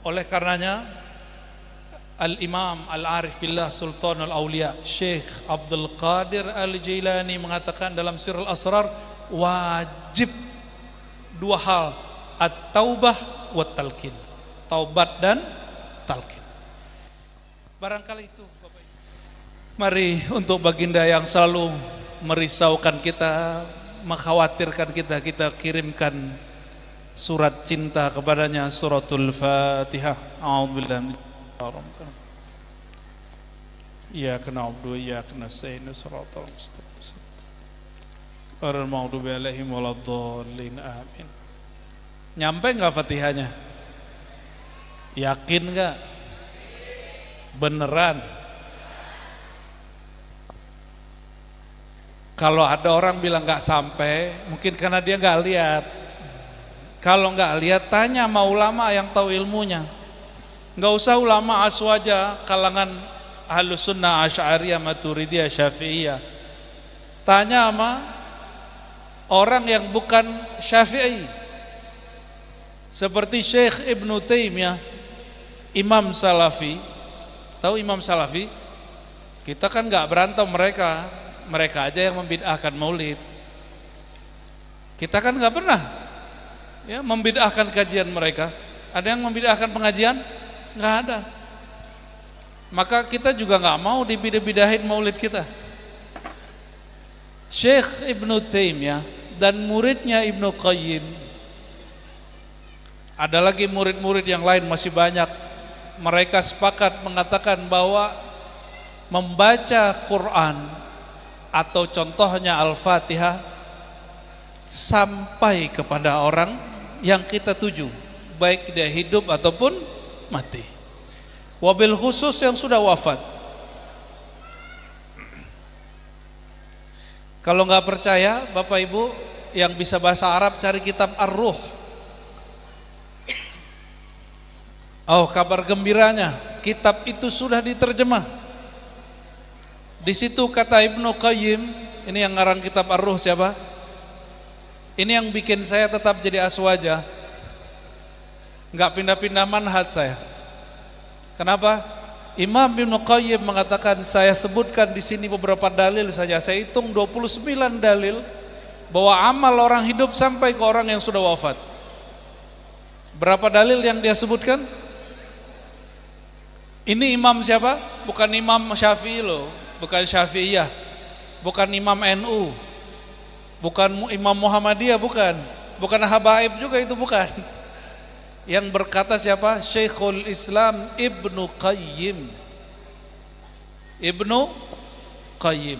Oleh karenanya Al-Imam Al-Arif Billah Sultan Al-Awliya Syekh Abdul Qadir Al-Jilani mengatakan dalam Sirrul Asrar, wajib dua hal, at-taubah wa talqin, taubat dan talqin. Barangkali itu Bapak Ibu. Mari untuk baginda yang selalu merisaukan kita, mengkhawatirkan kita, kita kirimkan surat cinta kepadanya, suratul Fatihah. A'udzubillahi Iyyaka na'budu wa iyyaka nasta'in shiratal mustaqim ghairil maghdubi 'alaihim waladdallin amin. Nyampe enggak Fatihahnya? Yakin enggak? Beneran? Kalau ada orang bilang enggak sampai, mungkin karena dia enggak lihat. Kalau enggak lihat, tanya sama ulama yang tahu ilmunya. Enggak usah ulama aswaja kalangan Ahlus Sunnah, Asy'ariyah, Maturidiyah, Syafi'iyah. Tanya sama orang yang bukan Syafi'i. Seperti Syekh Ibnu Taimiyah, Imam Salafi. Tahu Imam Salafi? Kita kan enggak berantem mereka. Mereka aja yang membid'ahkan maulid. Kita kan enggak pernah ya membid'ahkan kajian mereka. Ada yang membid'ahkan pengajian? Nggak ada. Maka kita juga nggak mau dibidah-bidahin maulid kita. Syekh Ibnu Taimiyah dan muridnya Ibnu Qayyim, ada lagi murid-murid yang lain masih banyak, mereka sepakat mengatakan bahwa membaca Quran atau contohnya Al-Fatihah sampai kepada orang yang kita tuju, baik dia hidup ataupun mati, wabil khusus yang sudah wafat. Kalau nggak percaya Bapak Ibu yang bisa bahasa Arab, cari kitab Ar-Ruh. Oh, kabar gembiranya, kitab itu sudah diterjemah. Di situ kata Ibnu Qayyim, ini yang ngarang kitab Ar-Ruh siapa? Ini yang bikin saya tetap jadi aswaja, nggak pindah-pindah manhaj saya. Kenapa? Imam Ibnu Qayyim mengatakan, saya sebutkan di sini beberapa dalil saja. Saya hitung 29 dalil bahwa amal orang hidup sampai ke orang yang sudah wafat. Berapa dalil yang dia sebutkan? Ini imam siapa? Bukan Imam Syafi'i loh, bukan Syafi'iyah, bukan Imam NU, bukan Imam Muhammadiyah, bukan Habaib juga, itu bukan. Yang berkata siapa? Syekhul Islam Ibnu Qayyim. Ibnu Qayyim.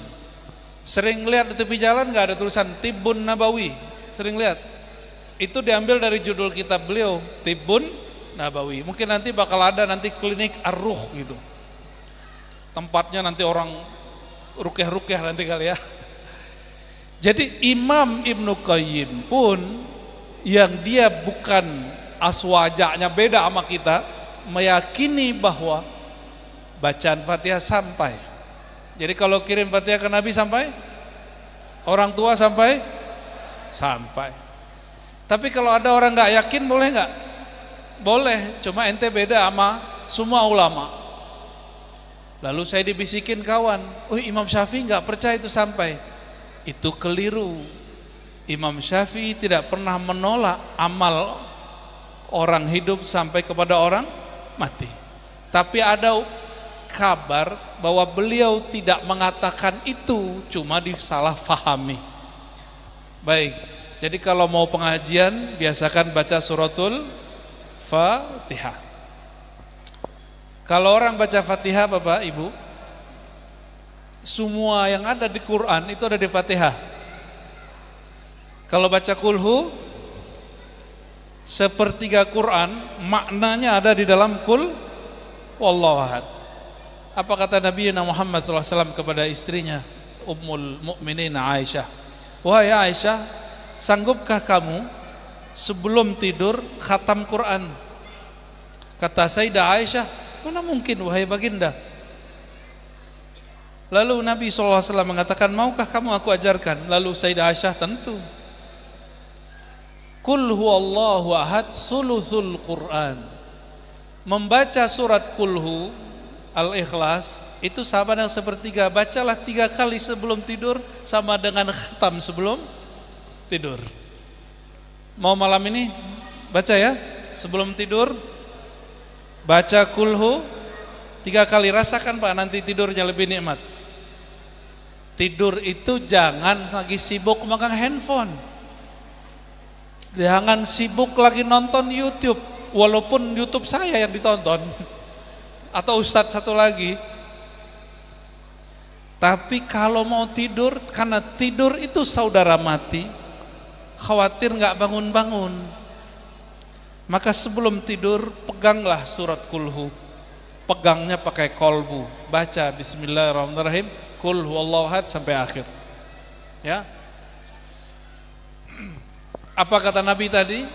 Sering lihat di tepi jalan nggak ada tulisan Tibbun Nabawi? Sering lihat? Itu diambil dari judul kitab beliau, Tibbun Nabawi. Mungkin nanti bakal ada nanti klinik Ar-Ruh gitu. Tempatnya nanti orang rukyah-rukyah nanti kali ya. Jadi Imam Ibnu Qayyim pun yang dia bukan aswajanya, beda sama kita, meyakini bahwa bacaan Fatihah sampai. Jadi kalau kirim Fatihah ke Nabi sampai, orang tua sampai. Tapi kalau ada orang nggak yakin, boleh nggak? Boleh, cuma ente beda sama semua ulama. Lalu saya dibisikin kawan, oh Imam Syafi'i nggak percaya itu sampai. Itu keliru. Imam Syafi'i tidak pernah menolak amal orang hidup sampai kepada orang mati. Tapi ada kabar bahwa beliau tidak mengatakan itu, cuma disalahfahami. Baik, jadi kalau mau pengajian biasakan baca suratul Fatihah. Kalau orang baca Fatihah Bapak Ibu, semua yang ada di Quran itu ada di Fatihah. Kalau baca kulhu, sepertiga Quran maknanya ada di dalam kul wallahu ahad. Apa kata Nabi Muhammad SAW kepada istrinya Ummul Mukminin Aisyah? Wahai Aisyah, sanggupkah kamu sebelum tidur khatam Quran? Kata Sayyidah Aisyah, mana mungkin wahai baginda. Lalu Nabi SAW mengatakan, maukah kamu aku ajarkan? Lalu Sayyidah Aisyah, tentu. Qul huwallahu ahad sulusul Quran. Membaca surat Kulhu Al-Ikhlas itu sama dengan sepertiga. Bacalah 3 kali sebelum tidur, sama dengan khatam sebelum tidur. Mau malam ini baca ya, sebelum tidur baca Kulhu 3 kali. Rasakan Pak, nanti tidurnya lebih nikmat. Tidur itu jangan lagi sibuk megang handphone, jangan sibuk lagi nonton YouTube, walaupun YouTube saya yang ditonton atau ustadz satu lagi. Tapi kalau mau tidur, karena tidur itu saudara mati, khawatir nggak bangun-bangun, maka sebelum tidur peganglah surat Kulhu. Pegangnya pakai kolbu, baca Bismillahirrahmanirrahim, Qul huwallahu ahad sampai akhir. Ya. Apa kata Nabi tadi?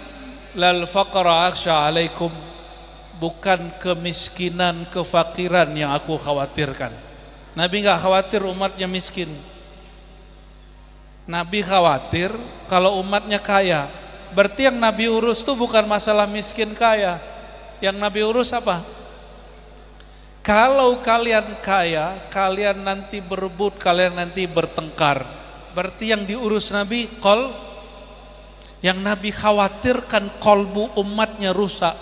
Lal faqra akhsha alaikum, bukan kemiskinan, kefakiran yang aku khawatirkan. Nabi nggak khawatir umatnya miskin. Nabi khawatir kalau umatnya kaya. Berarti yang Nabi urus itu bukan masalah miskin kaya. Yang Nabi urus apa? Kalau kalian kaya, kalian nanti berebut, kalian nanti bertengkar. Berarti yang diurus Nabi yang Nabi khawatirkan kolbu umatnya rusak.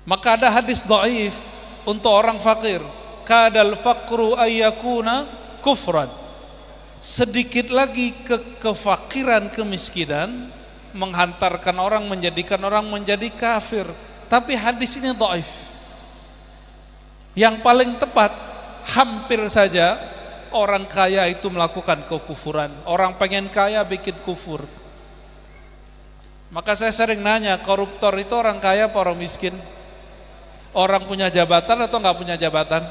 Maka ada hadis dhaif untuk orang fakir. Kadal faqru ayyakuna kufran. Sedikit lagi kefakiran, kemiskinan menghantarkan orang, menjadikan orang menjadi kafir. Tapi hadis ini dhaif. Yang paling tepat, hampir saja orang kaya itu melakukan kekufuran. Orang pengen kaya bikin kufur. Maka saya sering nanya, koruptor itu orang kaya apa orang miskin? Orang punya jabatan atau nggak punya jabatan?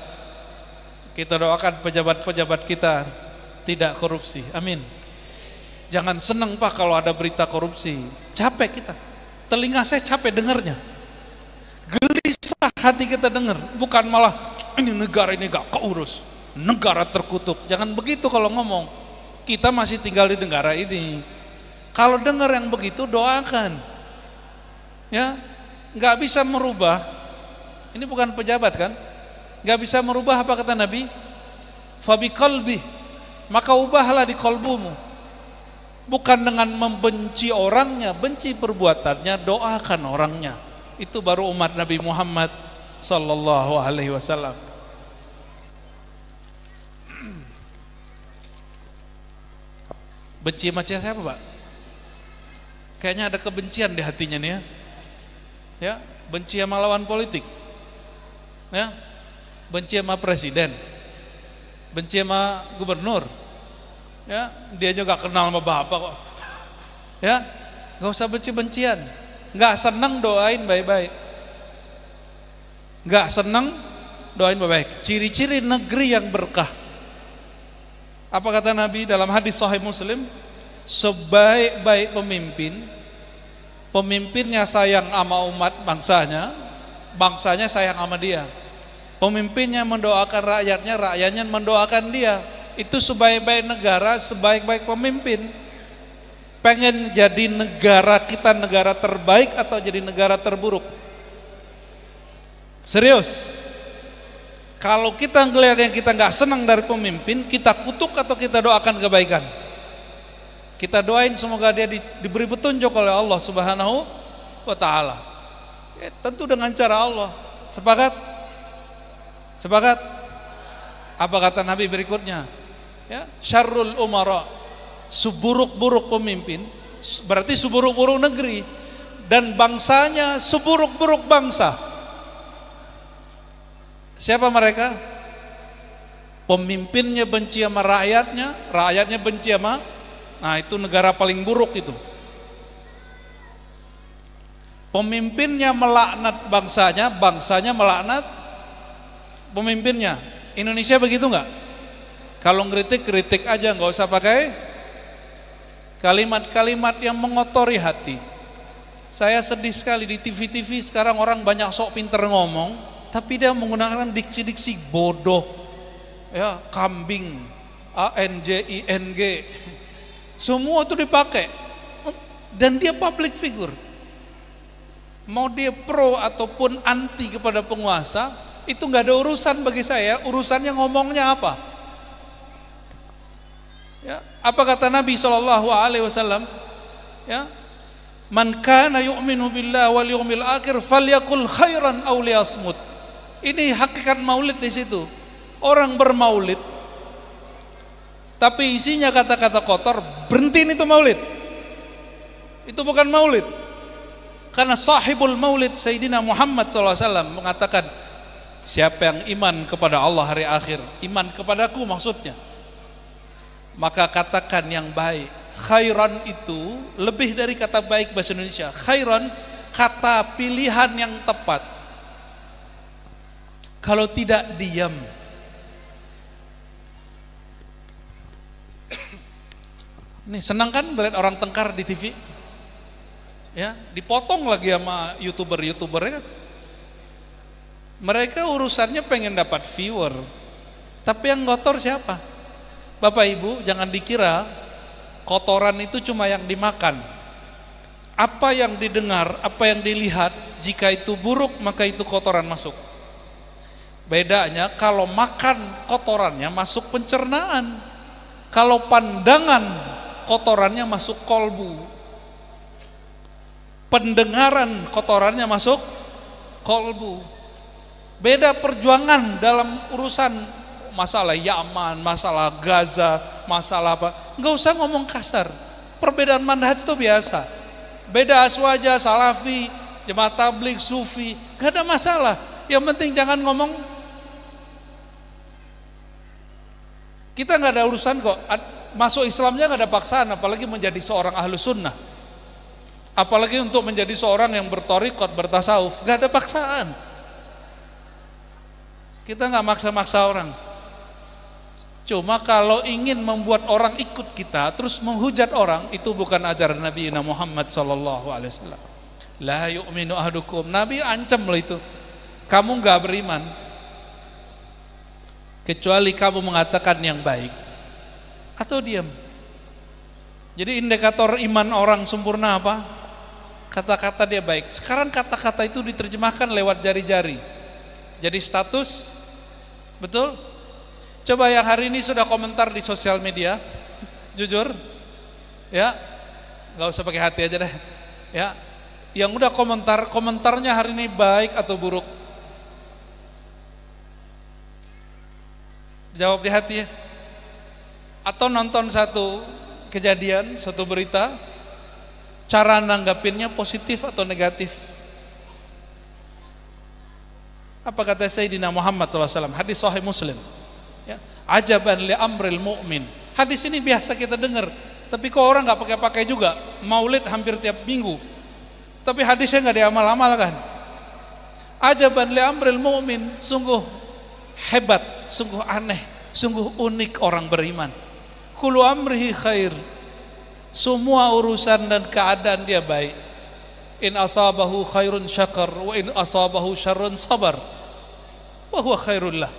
Kita doakan pejabat-pejabat kita tidak korupsi, amin. Jangan seneng Pak kalau ada berita korupsi, capek kita, telinga saya capek dengarnya, gelisah hati kita dengar. Bukan malah ini negara ini gak keurus, negara terkutuk. Jangan begitu kalau ngomong, kita masih tinggal di negara ini. Kalau dengar yang begitu doakan, ya. Gak bisa merubah, ini bukan pejabat kan, gak bisa merubah. Apa kata Nabi? Fabi qalbi, maka ubahlah di kolbumu. Bukan dengan membenci orangnya, benci perbuatannya, doakan orangnya. Itu baru umat Nabi Muhammad sallallahu alaihi wasallam. Benci sama siapa Pak? Kayaknya ada kebencian di hatinya nih ya. Ya, benci sama lawan politik. Ya. Benci sama presiden. Benci sama gubernur. Ya, dia juga kenal sama bapak kok. Ya, nggak usah benci-bencian. Nggak senang doain baik-baik. Nggak senang doain baik-baik. Ciri-ciri negeri yang berkah. Apa kata Nabi dalam hadis Sahih Muslim? Sebaik-baik pemimpin, pemimpinnya sayang sama umat bangsanya, bangsanya sayang sama dia. Pemimpinnya mendoakan rakyatnya, rakyatnya mendoakan dia. Itu sebaik-baik negara, sebaik-baik pemimpin. Pengen jadi negara kita negara terbaik atau jadi negara terburuk? Serius? Kalau kita ngelihat yang kita nggak senang dari pemimpin, kita kutuk atau kita doakan kebaikan? Kita doain semoga dia diberi petunjuk oleh Allah Subhanahu wa Ta'ala. Ya, tentu dengan cara Allah. Sepakat? Sepakat? Apa kata Nabi berikutnya? Ya, syarrul umara, seburuk-buruk pemimpin, berarti seburuk-buruk negeri, dan bangsanya seburuk-buruk bangsa. Siapa mereka? Pemimpinnya benci sama rakyatnya, rakyatnya benci sama, nah itu negara paling buruk itu. Pemimpinnya melaknat bangsanya, bangsanya melaknat pemimpinnya. Indonesia begitu nggak? Kalau ngeritik, kritik aja, nggak usah pakai kalimat-kalimat yang mengotori hati. Saya sedih sekali di TV-TV sekarang orang banyak sok pinter ngomong, tapi dia menggunakan diksi-diksi bodoh, ya, kambing, ANJING, semua itu dipakai, dan dia public figure. mau dia pro ataupun anti kepada penguasa, itu nggak ada urusan bagi saya. Urusannya ngomongnya apa. Ya, apa kata Nabi SAW? Ya, man kana yu'minu billahi wal yawmil akhir falyakul khairan aw liyasmut. Ini hakikat maulid di situ. Orang bermaulid tapi isinya kata-kata kotor, berhentiin itu maulid. Itu bukan maulid. Karena sahibul maulid Sayyidina Muhammad SAW mengatakan, siapa yang iman kepada Allah hari akhir, iman kepadaku maksudnya, maka katakan yang baik. Khairan itu lebih dari kata baik bahasa Indonesia. Khairan kata pilihan yang tepat. Kalau tidak, diam. Ini senang kan melihat orang tengkar di TV? Ya, dipotong lagi sama YouTuber ya kan? Mereka urusannya pengen dapat viewer. Tapi yang kotor siapa? Bapak Ibu, jangan dikira kotoran itu cuma yang dimakan. Apa yang didengar, apa yang dilihat, jika itu buruk maka itu kotoran masuk. Bedanya kalau makan kotorannya masuk pencernaan. Kalau pandangan kotorannya masuk kolbu. Pendengaran kotorannya masuk kolbu. Beda perjuangan dalam urusan masalah Yaman, masalah Gaza, masalah apa. Enggak usah ngomong kasar. Perbedaan manhaj itu biasa. Beda aswaja, salafi, jemaah tabligh, sufi, enggak ada masalah. Yang penting jangan ngomong. Kita enggak ada urusan kok. Masuk Islamnya enggak ada paksaan, apalagi menjadi seorang ahlu sunnah. Apalagi untuk menjadi seorang yang bertorikot, bertasawuf, enggak ada paksaan. Kita enggak maksa-maksa orang. Cuma kalau ingin membuat orang ikut kita, terus menghujat orang, itu bukan ajaran Nabi Muhammad SAW. La yu'minu ahadukum. Nabi ancam loh itu. Kamu enggak beriman kecuali kamu mengatakan yang baik atau diam. Jadi indikator iman orang sempurna apa? Kata-kata dia baik. Sekarang kata-kata itu diterjemahkan lewat jari-jari. Jadi status, betul? Coba yang hari ini sudah komentar di sosial media, jujur, ya, nggak usah pakai hati aja deh, ya. Yang udah komentarnya hari ini baik atau buruk? Jawab di hati ya. Atau nonton satu kejadian, satu berita, cara nanggapinnya positif atau negatif? Apa kata Sayyidina Muhammad SAW? Hadis Sahih Muslim. Ya, ajaban li amril mu'min. Hadis ini biasa kita dengar, tapi kok orang nggak pakai-pakai juga. Maulid hampir tiap minggu, tapi hadisnya nggak diamal-amalkan. Ajaban li amril mu'min, sungguh hebat, sungguh aneh, sungguh unik orang beriman. Kullu amrihi khair, semua urusan dan keadaan dia baik. In asabahu khairun syakar, wa in asabahu syarrun sabar, wa huwa khairullah.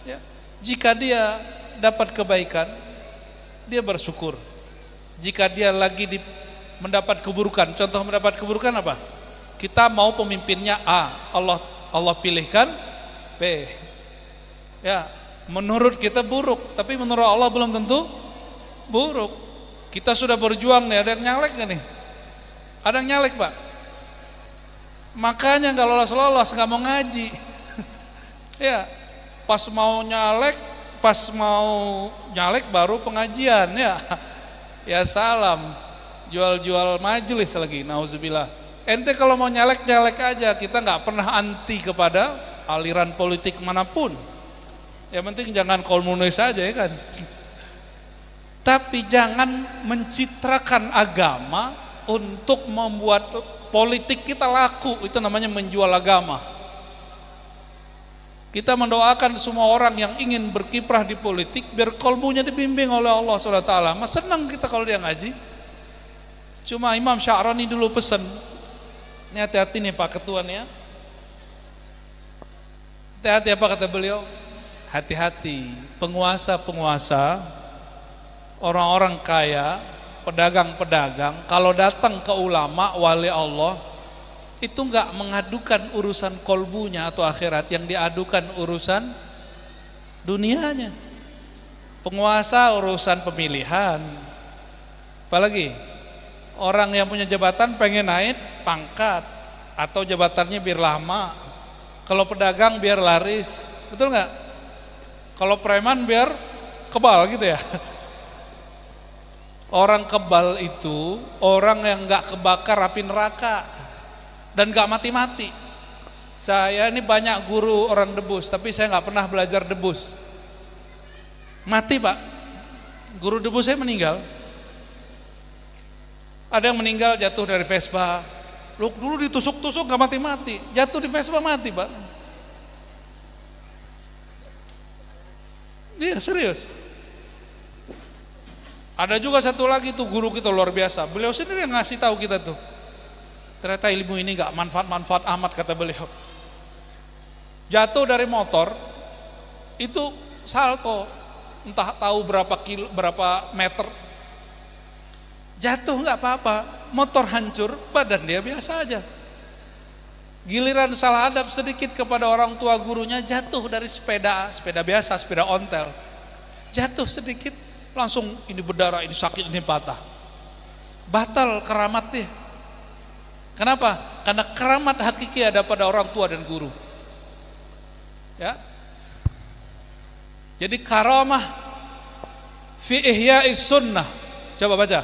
Ya. Jika dia dapat kebaikan, dia bersyukur. Jika dia lagi mendapat keburukan, contoh mendapat keburukan apa? Kita mau pemimpinnya A, Allah pilihkan B. Ya, menurut kita buruk, tapi menurut Allah belum tentu buruk. Kita sudah berjuang nih, ada yang nyalek gak nih? Ada yang nyalek Pak? Makanya gak lolos-lolos, gak mau ngaji. Ya, pas mau nyalek baru pengajian ya. Ya salam, jual-jual majelis lagi, nauzubillah. Ente kalau mau nyalek aja, kita nggak pernah anti kepada aliran politik manapun. Yang penting jangan komunis aja ya kan. Tapi jangan mencitrakan agama untuk membuat politik kita laku, itu namanya menjual agama. Kita mendoakan semua orang yang ingin berkiprah di politik biar kolbunya dibimbing oleh Allah SWT. Mas senang kita kalau dia ngaji. Cuma Imam Sya'rani dulu pesan, ini hati-hati nih Pak Ketua nih ya. Hati-hati apa kata beliau? Hati-hati penguasa-penguasa, orang-orang kaya, pedagang-pedagang, kalau datang ke ulama, wali Allah, itu enggak mengadukan urusan kolbunya atau akhirat, yang diadukan urusan dunianya. Penguasa urusan pemilihan, apalagi orang yang punya jabatan pengen naik pangkat atau jabatannya biar lama. Kalau pedagang biar laris, betul nggak? Kalau preman biar kebal gitu ya. Orang kebal itu orang yang nggak kebakar api neraka dan nggak mati-mati. Saya ini banyak guru orang debus, tapi saya nggak pernah belajar debus. Mati Pak, guru debus saya meninggal. Ada yang meninggal jatuh dari Vespa. Lu dulu ditusuk-tusuk nggak mati-mati, jatuh di Vespa mati Pak. Iya serius. Ada juga satu lagi tuh guru kita luar biasa. Beliau sendiri yang ngasih tahu kita tuh. Ternyata ilmu ini nggak manfaat-manfaat amat kata beliau. Jatuh dari motor itu salto, entah tahu berapa meter. Jatuh nggak apa-apa, motor hancur, badan dia biasa aja. Giliran salah adab sedikit kepada orang tua gurunya, jatuh dari sepeda biasa, sepeda ontel. Jatuh sedikit, langsung ini berdarah, ini sakit, ini patah. Batal keramatnya. Kenapa? Karena keramat hakiki ada pada orang tua dan guru. Ya. Jadi karamah fi ihya'is sunnah. Coba baca.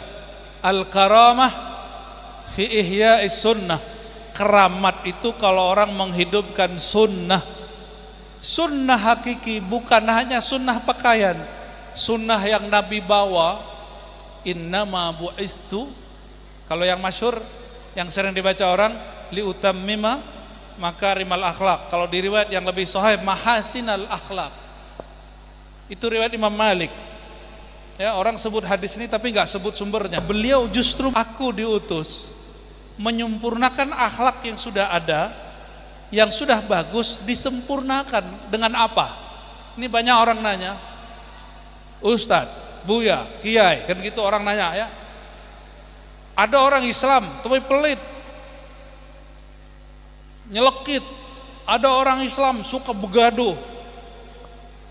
Al-karamah fi ihya'is sunnah. Keramat itu kalau orang menghidupkan sunnah. Sunnah hakiki, bukan hanya sunnah pakaian. Sunnah yang Nabi bawa. Innama bu'istu. Kalau yang masyhur, yang sering dibaca orang, liutammima makarimal akhlak. Kalau di riwayat yang lebih sahih, mahasinal akhlak. Itu riwayat Imam Malik. Ya, orang sebut hadis ini tapi nggak sebut sumbernya. Beliau justru, aku diutus menyempurnakan akhlak yang sudah ada, yang sudah bagus disempurnakan dengan apa? Ini banyak orang nanya, Ustadz, Buya, Kiai, kan gitu orang nanya ya. Ada orang Islam tapi pelit, nyelekit. Ada orang Islam suka begaduh.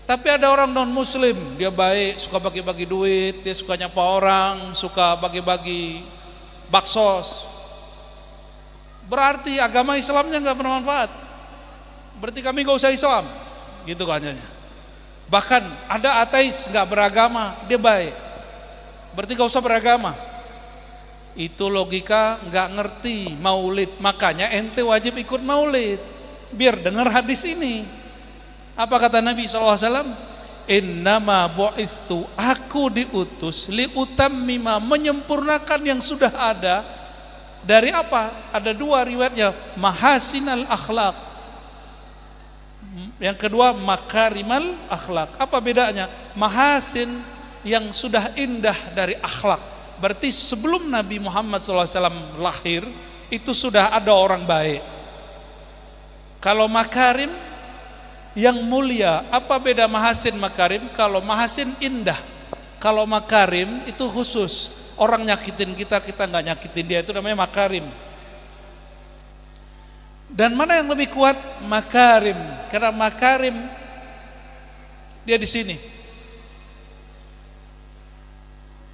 Tapi ada orang non muslim, dia baik, suka bagi-bagi duit, dia suka nyapa orang, suka bagi-bagi baksos. Berarti agama Islamnya nggak bermanfaat. Berarti kami nggak usah Islam, gitu katanya. Bahkan ada ateis nggak beragama, dia baik. Berarti nggak usah beragama. Itu logika nggak ngerti maulid. Makanya ente wajib ikut maulid biar dengar hadis ini. Apa kata Nabi SAW? Innama bu'istu, aku diutus liutammima, menyempurnakan yang sudah ada. Dari apa? Ada dua riwayatnya, mahasinal akhlak. Yang kedua makarimal akhlak. Apa bedanya? Mahasin yang sudah indah dari akhlak. Berarti sebelum Nabi Muhammad SAW lahir, itu sudah ada orang baik. Kalau makarim yang mulia, apa beda mahasin makarim? Kalau mahasin indah, kalau makarim itu khusus. Orang nyakitin kita, kita nggak nyakitin dia, itu namanya makarim. Dan mana yang lebih kuat? Makarim. Karena makarim dia di sini.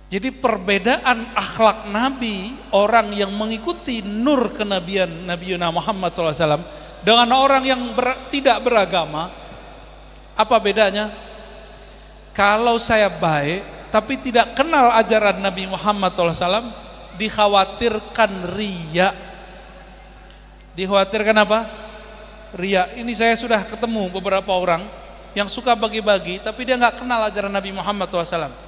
Jadi perbedaan akhlak Nabi, orang yang mengikuti nur kenabian Nabi Muhammad SAW dengan orang yang tidak beragama, apa bedanya? Kalau saya baik tapi tidak kenal ajaran Nabi Muhammad SAW, dikhawatirkan riya. Dikhawatirkan apa? Riya. Ini saya sudah ketemu beberapa orang yang suka bagi-bagi tapi dia nggak kenal ajaran Nabi Muhammad SAW.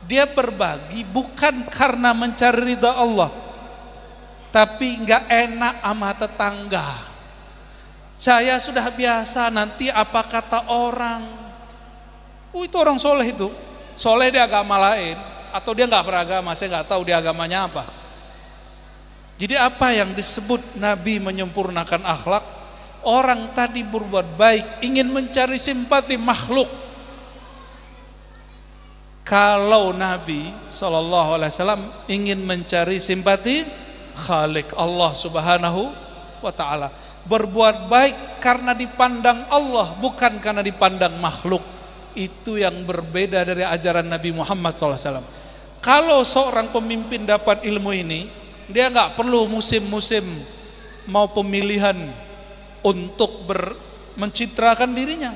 Dia berbagi bukan karena mencari ridha Allah, tapi nggak enak sama tetangga. Saya sudah biasa, nanti apa kata orang. Itu orang soleh itu, soleh di agama lain, atau dia nggak beragama, saya nggak tahu dia agamanya apa. Jadi apa yang disebut Nabi menyempurnakan akhlak? Orang tadi berbuat baik, ingin mencari simpati makhluk. Kalau Nabi SAW ingin mencari simpati Khalik Allah Subhanahu wa ta'ala. Berbuat baik karena dipandang Allah, bukan karena dipandang makhluk. Itu yang berbeda dari ajaran Nabi Muhammad SAW. Kalau seorang pemimpin dapat ilmu ini, dia nggak perlu musim-musim mau pemilihan untuk mencitrakan dirinya.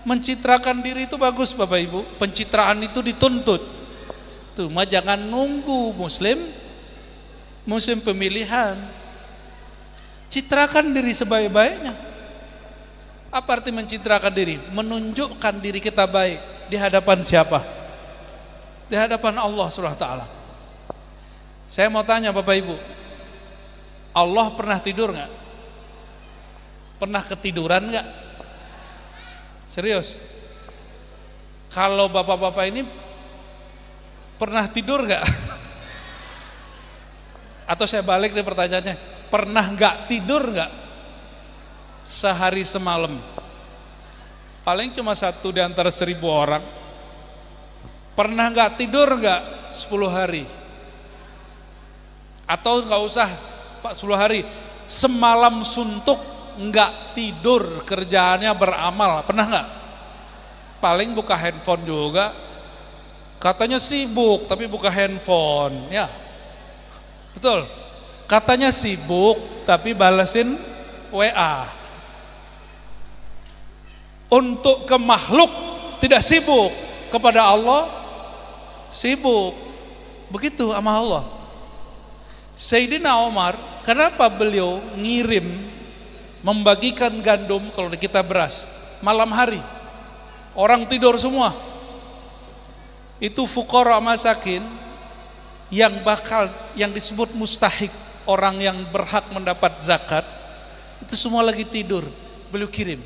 Mencitrakan diri itu bagus Bapak Ibu, pencitraan itu dituntut. Cuma jangan nunggu musim pemilihan. Citrakan diri sebaik-baiknya. Apa arti mencitrakan diri? Menunjukkan diri kita baik di hadapan siapa? Di hadapan Allah SWT. Saya mau tanya Bapak Ibu, Allah pernah tidur nggak? Pernah ketiduran nggak? Serius? Kalau bapak-bapak ini pernah tidur nggak? Atau saya balik nih pertanyaannya, pernah nggak tidur nggak? Sehari semalam? Paling cuma satu di antara 1000 orang. Pernah nggak tidur nggak 10 hari? Atau nggak usah Pak 10 hari, semalam suntuk nggak tidur, kerjaannya beramal, pernah nggak? Paling buka handphone juga, katanya sibuk tapi buka handphone, ya betul. Katanya sibuk tapi balesin WA. Untuk ke makhluk tidak sibuk, kepada Allah sibuk. Begitu sama Allah. Sayyidina Umar, kenapa beliau ngirim membagikan gandum kalau kita beras malam hari, orang tidur semua, itu fuqara masakin yang disebut mustahik, orang yang berhak mendapat zakat, itu semua lagi tidur, beliau kirim.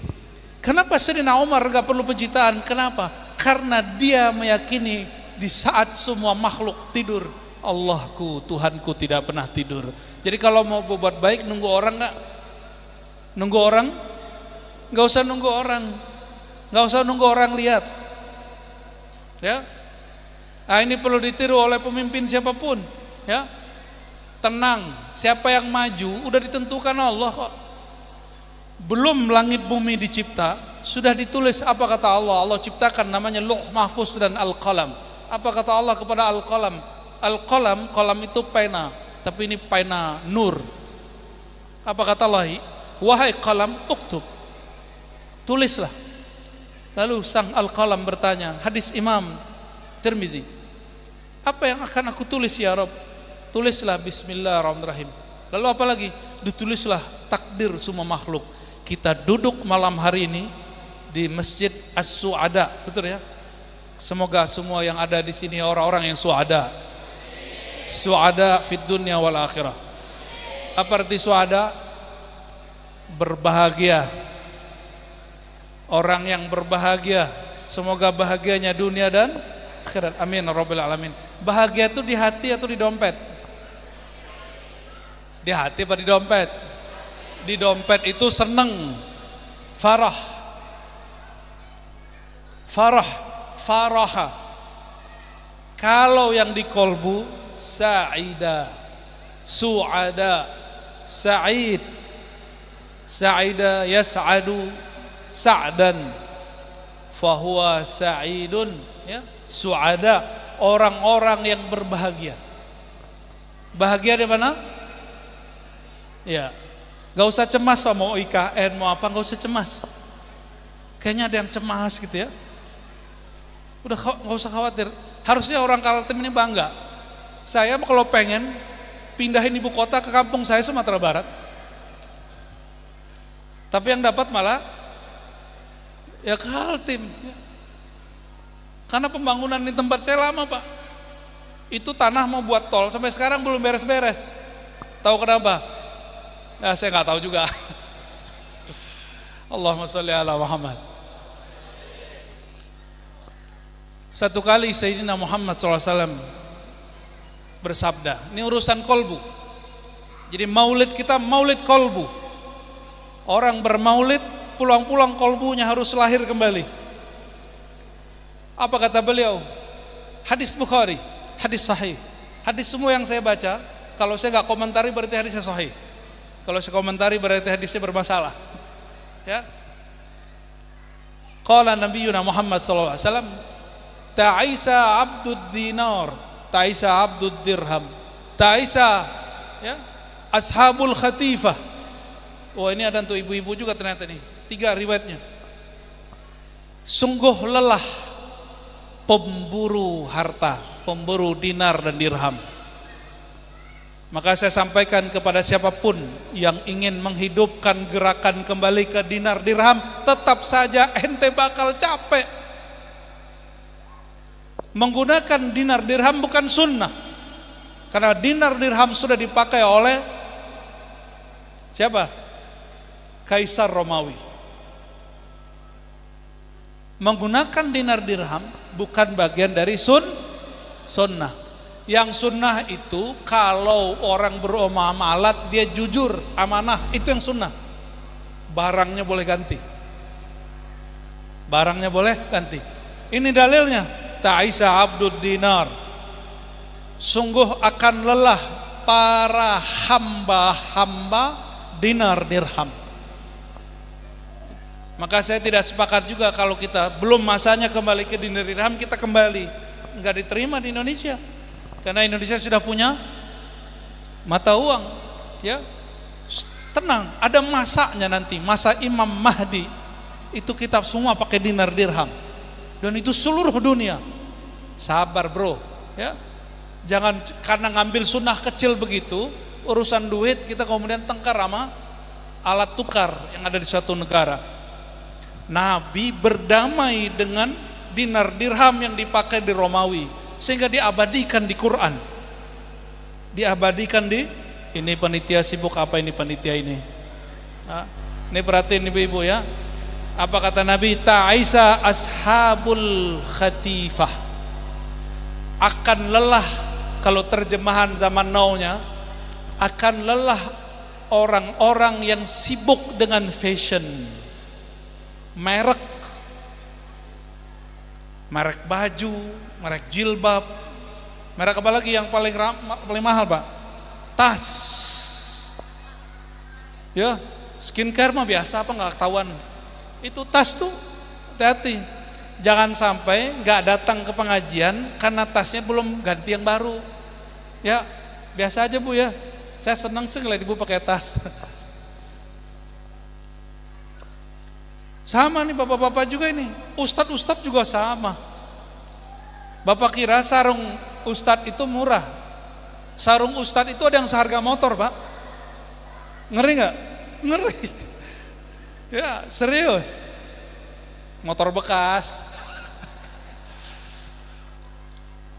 Kenapa Sayyidina Umar gak perlu pencitraan? Kenapa? Karena dia meyakini di saat semua makhluk tidur, Allahku, Tuhanku tidak pernah tidur. Jadi kalau mau berbuat baik, nunggu orang gak? Nunggu orang? Nggak usah nunggu orang, nggak usah nunggu orang lihat. Ya, nah, ini perlu ditiru oleh pemimpin siapapun. Ya, tenang. Siapa yang maju, udah ditentukan Allah kok. Belum langit bumi dicipta, sudah ditulis apa kata Allah. Allah ciptakan namanya Lauh Mahfuz dan Al-Qalam. Apa kata Allah kepada Al-Qalam? Al-Qalam, qalam itu pena, tapi ini pena nur. Apa kata Allah? Wahai qalam, uktub, tulislah. Lalu sang Al-Qalam bertanya, hadis Imam Tirmizi, apa yang akan aku tulis ya Rabb? Tulislah Bismillahirrahmanirrahim. Lalu apa lagi? Ditulislah takdir semua makhluk. Kita duduk malam hari ini di Masjid As-Su'ada, betul ya? Semoga semua yang ada di sini orang-orang yang su'ada. Su'ada fid dunya wal akhirah. Apa arti su'ada? Berbahagia. Orang yang berbahagia, semoga bahagianya dunia dan akhirat. Amin rabbil alamin. Bahagia itu di hati atau di dompet? Di hati apa di dompet? Di dompet itu seneng, farah, faraha. Kalau yang di kolbu, sa'ida, su'ada, sa'id, sa'ida yas'adu sa'dan fahuwa sa'idun, ya, su'ada, orang-orang yang berbahagia. Bahagia di mana? Ya, gak usah cemas mau IKN mau apa, gak usah cemas. Kayaknya ada yang cemas gitu ya. Udah gak usah khawatir. Harusnya orang Kaltim ini bangga. Saya kalau pengen pindahin ibu kota ke kampung saya Sumatera Barat, tapi yang dapat malah ya Kaltim. Karena pembangunan di tempat saya lama Pak. Itu tanah mau buat tol sampai sekarang belum beres-beres. Tahu kenapa? Ya saya nggak tahu juga. Allahumma sholli ala Muhammad. Satu kali Sayyidina Muhammad SAW bersabda, ini urusan kolbu. Jadi maulid kita maulid kolbu. Orang bermaulid pulang-pulang kolbunya harus lahir kembali. Apa kata beliau? Hadis Bukhari, hadis sahih. Hadis semua yang saya baca, kalau saya nggak komentari berarti hadisnya sahih. Kalau saya komentari berarti hadisnya bermasalah. Ya. Qala Nabiyuna Muhammad sallallahu alaihi wasallam, ta'isa abdud dinar, ta'isa abdud dirham, ta'isa ya, ashabul khatifah. Oh, ini ada untuk ibu-ibu juga ternyata nih. 3 riwayatnya. Sungguh lelah pemburu harta, pemburu dinar dan dirham. Maka saya sampaikan kepada siapapun yang ingin menghidupkan gerakan kembali ke dinar dirham, tetap saja ente bakal capek. Menggunakan dinar dirham bukan sunnah, karena dinar dirham sudah dipakai oleh siapa? Kaisar Romawi. Menggunakan dinar dirham bukan bagian dari sunnah. Yang sunnah itu kalau orang bermuamalat dia jujur, amanah, itu yang sunnah. Barangnya boleh ganti. Barangnya boleh ganti. Ini dalilnya. Ta'isa abdud dinar. Sungguh akan lelah para hamba-hamba dinar dirham. Maka saya tidak sepakat juga kalau kita belum masanya kembali ke dinar dirham kita kembali. Enggak diterima di Indonesia. Karena Indonesia sudah punya mata uang, ya. Tenang, ada masanya nanti, masa Imam Mahdi. Itu kitab semua pakai dinar dirham. Dan itu seluruh dunia. Sabar, bro, ya. Jangan karena ngambil sunnah kecil begitu, urusan duit kita kemudian tengkar sama alat tukar yang ada di suatu negara. Nabi berdamai dengan dinar dirham yang dipakai di Romawi. Sehingga diabadikan di Quran, diabadikan di ini. Panitia sibuk apa ini panitia ini? Nah, ini perhatiin ibu-ibu ya. Apa kata Nabi? Ta'isa ashabul khatifah. Akan lelah, kalau terjemahan zaman now-nya, akan lelah orang-orang yang sibuk dengan fashion, merek baju, merek jilbab, merek apa lagi yang paling mahal, Pak? Tas. Ya, skincare mah biasa, apa nggak ketahuan. Itu tas tuh, hati-hati. Jangan sampai nggak datang ke pengajian karena tasnya belum ganti yang baru. Ya, biasa aja Bu ya. Saya senang sih ngeliat Ibu pakai tas. Sama nih bapak-bapak juga ini, ustadz juga sama. Bapak kira sarung ustadz itu murah? Sarung ustadz itu ada yang seharga motor, Pak. Ngeri nggak? Ngeri. Ya serius. Motor bekas.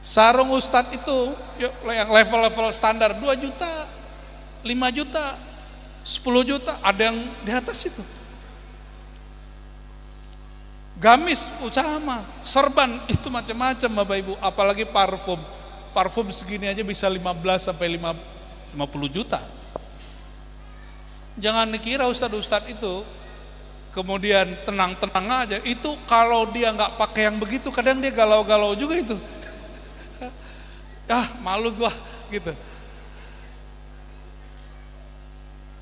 Sarung ustadz itu yang level-level standar 2 juta, 5 juta, 10 juta, ada yang di atas itu. Gamis sama, serban itu macam-macam Bapak Ibu, apalagi parfum. Parfum segini aja bisa 15 sampai 50 juta. Jangan dikira ustadz-ustadz itu kemudian tenang-tenang aja. Itu kalau dia nggak pakai yang begitu, kadang dia galau-galau juga itu. Malu gua gitu.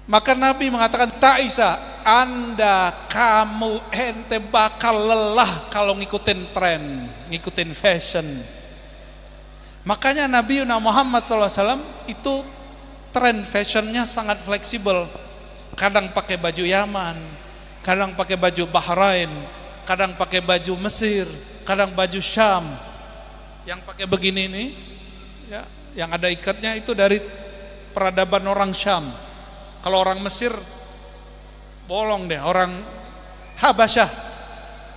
Maka Nabi mengatakan, Ta'isa, kamu ente bakal lelah kalau ngikutin tren, ngikutin fashion. Makanya Nabi Muhammad SAW itu tren fashionnya sangat fleksibel. Kadang pakai baju Yaman, kadang pakai baju Bahrain, kadang pakai baju Mesir, kadang baju Syam. Yang pakai begini nih, ya, yang ada ikatnya itu dari peradaban orang Syam. Kalau orang Mesir bolong deh, orang Habasyah.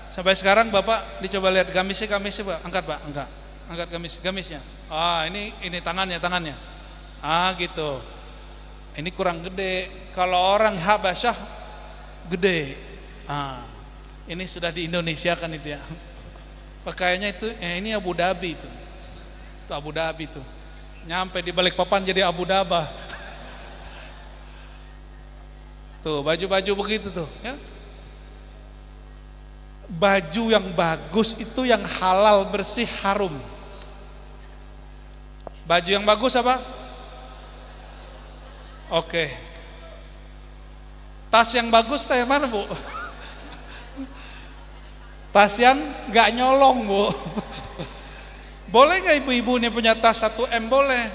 Sampai sekarang Bapak dicoba lihat gamisnya Pak, angkat Pak, angkat gamisnya. Ini tangannya. Gitu. Ini kurang gede. Kalau orang Habasyah gede. Ini sudah di Indonesia kan itu ya. Pakaiannya itu, ini Abu Dhabi itu. Itu Abu Dhabi itu. Nyampe di Balikpapan jadi Abu Dabah. Tuh baju-baju begitu tuh ya. Baju yang bagus itu yang halal, bersih, harum. Baju yang bagus apa? Oke. Tas yang bagus, tas yang mana Bu? Tas yang nggak nyolong Bu. Boleh nggak ibu-ibu ini punya tas 1M? Boleh.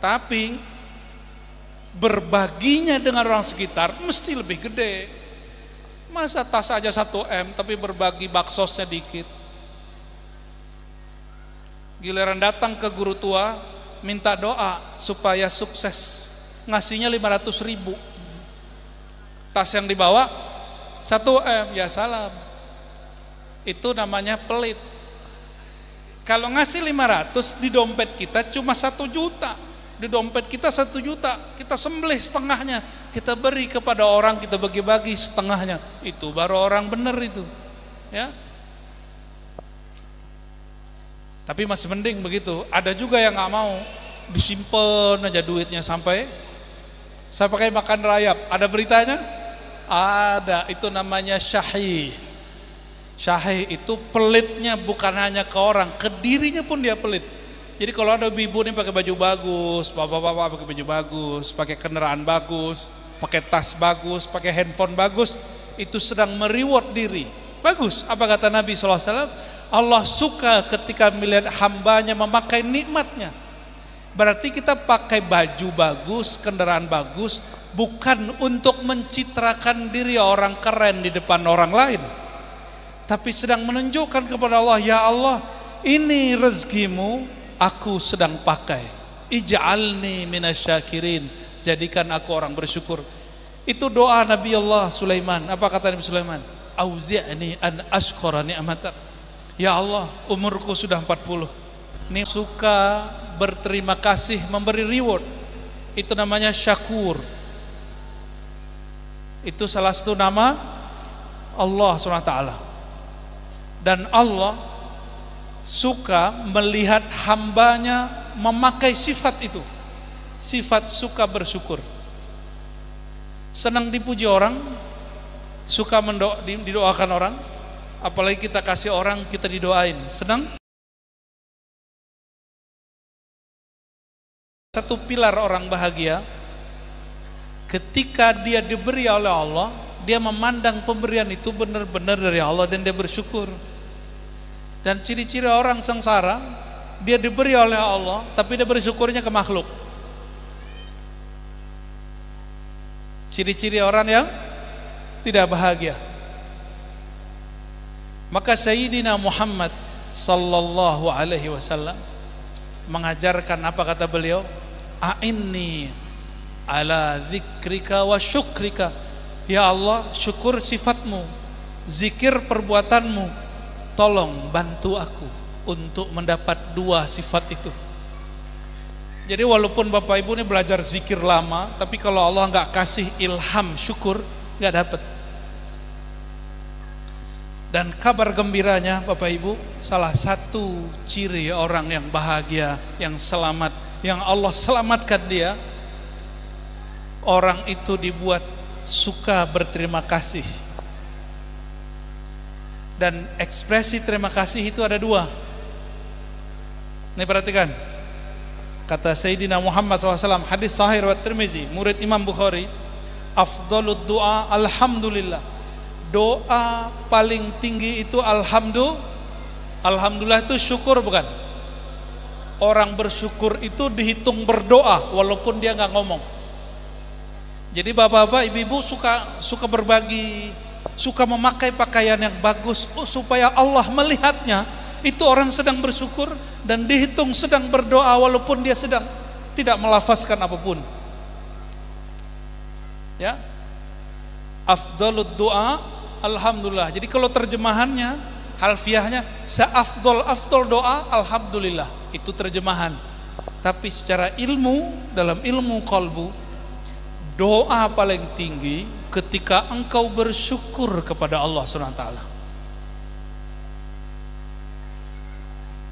Tapi berbaginya dengan orang sekitar mesti lebih gede. Masa tas aja 1M tapi berbagi baksosnya dikit. Giliran datang ke guru tua minta doa supaya sukses, ngasihnya 500.000. Tas yang dibawa 1M, ya salam. Itu namanya pelit. Kalau ngasih 500, di dompet kita cuma 1 juta. Di dompet kita 1 juta, kita sembelih setengahnya, kita beri kepada orang, kita bagi-bagi setengahnya. Itu baru orang benar itu. Ya. Tapi masih mending begitu. Ada juga yang nggak mau, disimpan aja duitnya sampai saya pakai makan rayap. Ada beritanya? Ada. Itu namanya syahih. Syahih itu pelitnya bukan hanya ke orang, ke dirinya pun dia pelit. Jadi kalau ada ibu nih pakai baju bagus, bapak-bapak pakai baju bagus, pakai kendaraan bagus, pakai tas bagus, pakai handphone bagus, itu sedang mereward diri. Bagus. Apa kata Nabi SAW? Allah suka ketika melihat hambanya memakai nikmatnya. Berarti kita pakai baju bagus, kendaraan bagus, bukan untuk mencitrakan diri orang keren di depan orang lain, tapi sedang menunjukkan kepada Allah, ya Allah, ini rezekimu, aku sedang pakai. Ij'alni minasyakirin, jadikan aku orang bersyukur. Itu doa Nabi Allah Sulaiman. Apa kata Nabi Sulaiman? Auzi'ni an ashkura ni'matak. Ya Allah, umurku sudah 40. Ini suka berterima kasih, memberi reward. Itu namanya syakur. Itu salah satu nama Allah SWT. Dan Allah suka melihat hambanya memakai sifat itu, sifat suka bersyukur. Senang dipuji orang, suka didoakan orang, apalagi kita kasih orang, kita didoain, senang. Satu pilar orang bahagia, ketika dia diberi oleh Allah, dia memandang pemberian itu benar-benar dari Allah dan dia bersyukur. Dan ciri-ciri orang sengsara, dia diberi oleh Allah tapi dia bersyukurnya ke makhluk. Ciri-ciri orang yang tidak bahagia. Maka Sayyidina Muhammad sallallahu alaihi wasallam mengajarkan, apa kata beliau? A'inni ala dzikrika wa syukrika. Ya Allah, syukur sifatmu, zikir perbuatanmu, tolong bantu aku untuk mendapat 2 sifat itu. Jadi walaupun Bapak Ibu ini belajar zikir lama, tapi kalau Allah nggak kasih ilham syukur, nggak dapat. Dan kabar gembiranya Bapak Ibu, salah satu ciri orang yang bahagia, yang selamat, yang Allah selamatkan dia, orang itu dibuat suka berterima kasih. Dan ekspresi terima kasih itu ada 2. Ini perhatikan. Kata Sayyidina Muhammad SAW, hadis sahih riwayat Tirmizi, murid Imam Bukhari, afdhalud du'a alhamdulillah. Doa paling tinggi itu alhamdulillah. Alhamdulillah itu syukur bukan? Orang bersyukur itu dihitung berdoa walaupun dia nggak ngomong. Jadi bapak-bapak, ibu-ibu suka berbagi, suka memakai pakaian yang bagus supaya Allah melihatnya. Itu orang sedang bersyukur dan dihitung sedang berdoa walaupun dia sedang tidak melafazkan apapun. Ya, afdhalud du'a alhamdulillah. Jadi kalau terjemahannya, harfiahnya, seafdol doa alhamdulillah, itu terjemahan. Tapi secara ilmu, dalam ilmu qalbu, doa paling tinggi ketika engkau bersyukur kepada Allah SWT.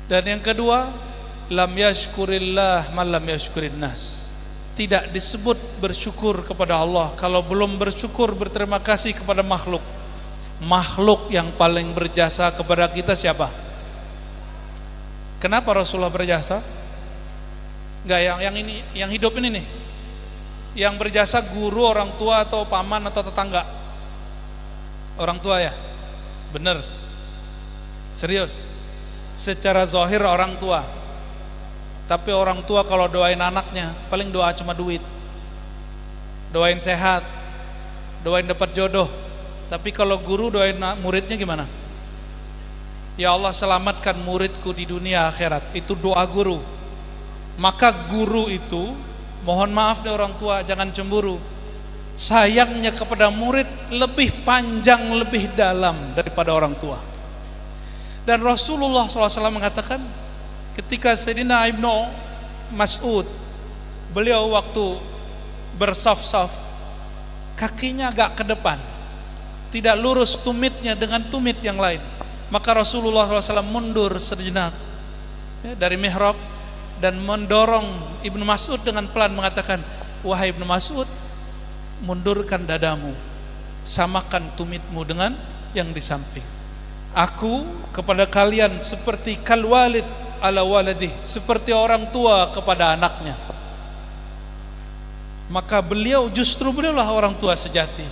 Dan yang kedua, lam yashkurillah man lam yashkurin nas. Tidak disebut bersyukur kepada Allah kalau belum bersyukur, berterima kasih kepada makhluk. Makhluk yang paling berjasa kepada kita siapa? Kenapa Rasulullah berjasa? Enggak yang ini, yang hidup ini nih. Yang berjasa guru, orang tua atau paman atau tetangga? Orang tua ya? Bener. Serius. Secara zahir orang tua. Tapi orang tua kalau doain anaknya paling doa cuma duit. Doain sehat, doain dapat jodoh. Tapi kalau guru doain muridnya gimana? Ya Allah selamatkan muridku di dunia akhirat. Itu doa guru. Maka guru itu, mohon maaf deh orang tua, jangan cemburu. Sayangnya kepada murid lebih panjang, lebih dalam daripada orang tua. Dan Rasulullah SAW mengatakan, ketika Sayyidina Ibnu Mas'ud, beliau waktu bersaf-saf, kakinya agak ke depan, tidak lurus tumitnya dengan tumit yang lain. Maka Rasulullah SAW mundur sejenak dari mihrab dan mendorong Ibnu Mas'ud dengan pelan mengatakan, wahai Ibnu Mas'ud, mundurkan dadamu, samakan tumitmu dengan yang di samping. Aku kepada kalian seperti kal walid ala waladih, seperti orang tua kepada anaknya. Maka justru beliau lah orang tua sejati.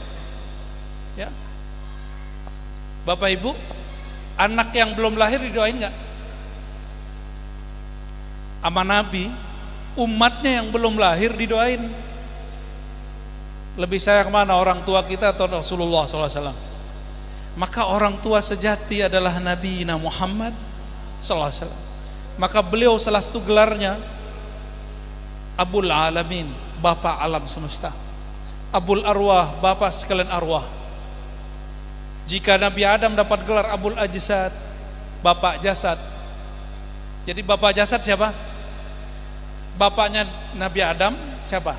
Ya. Bapak Ibu, anak yang belum lahir didoain enggak? Sama Nabi, umatnya yang belum lahir didoain. Lebih sayang mana, orang tua kita atau Rasulullah SAW? Maka orang tua sejati adalah Nabi Muhammad SAW. Maka beliau salah satu gelarnya Abul Alamin, Bapak alam semesta. Abul Arwah, Bapak sekalian arwah. Jika Nabi Adam dapat gelar Abul Ajsad, Bapak jasad. Jadi Bapak jasad siapa? Bapaknya Nabi Adam siapa?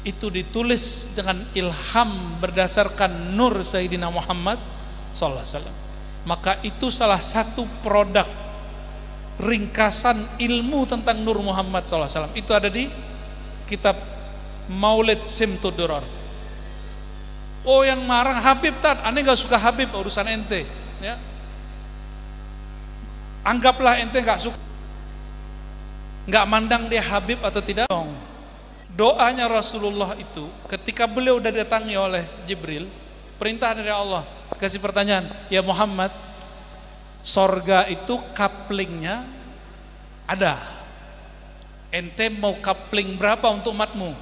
Itu ditulis dengan ilham berdasarkan nur Sayyidina Muhammad SAW. Maka itu salah satu produk ringkasan ilmu tentang Nur Muhammad SAW. Itu ada di kitab Maulid Simtud Durar. Oh yang marah Habib Tad, aneh gak suka Habib, urusan ente ya. Anggaplah ente gak suka, gak mandang dia Habib atau tidak. Doanya Rasulullah itu ketika beliau udah didatangi oleh Jibril, perintah dari Allah, kasih pertanyaan, ya Muhammad, sorga itu kaplingnya ada, ente mau kapling berapa untuk umatmu?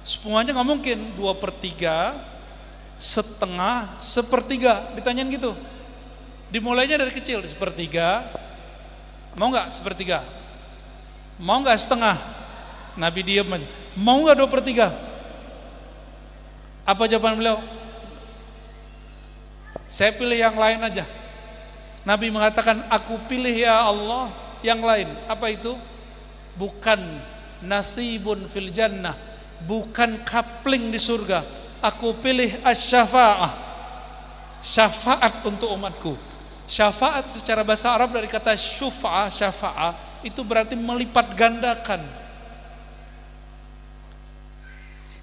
Semuanya gak mungkin 2/3, setengah, sepertiga, ditanyain gitu. Dimulainya dari kecil, sepertiga, mau gak sepertiga? Mau gak setengah? Nabi diam aja. Mau gak 2/3? Apa jawaban beliau? Saya pilih yang lain aja. Nabi mengatakan, aku pilih ya Allah yang lain. Apa itu? Bukan nasibun fil jannah, bukan kapling di surga. Aku pilih asy-syafa'ah, syafaat untuk umatku. Syafaat secara bahasa Arab dari kata syufa'ah, syafa'ah, itu berarti melipat gandakan.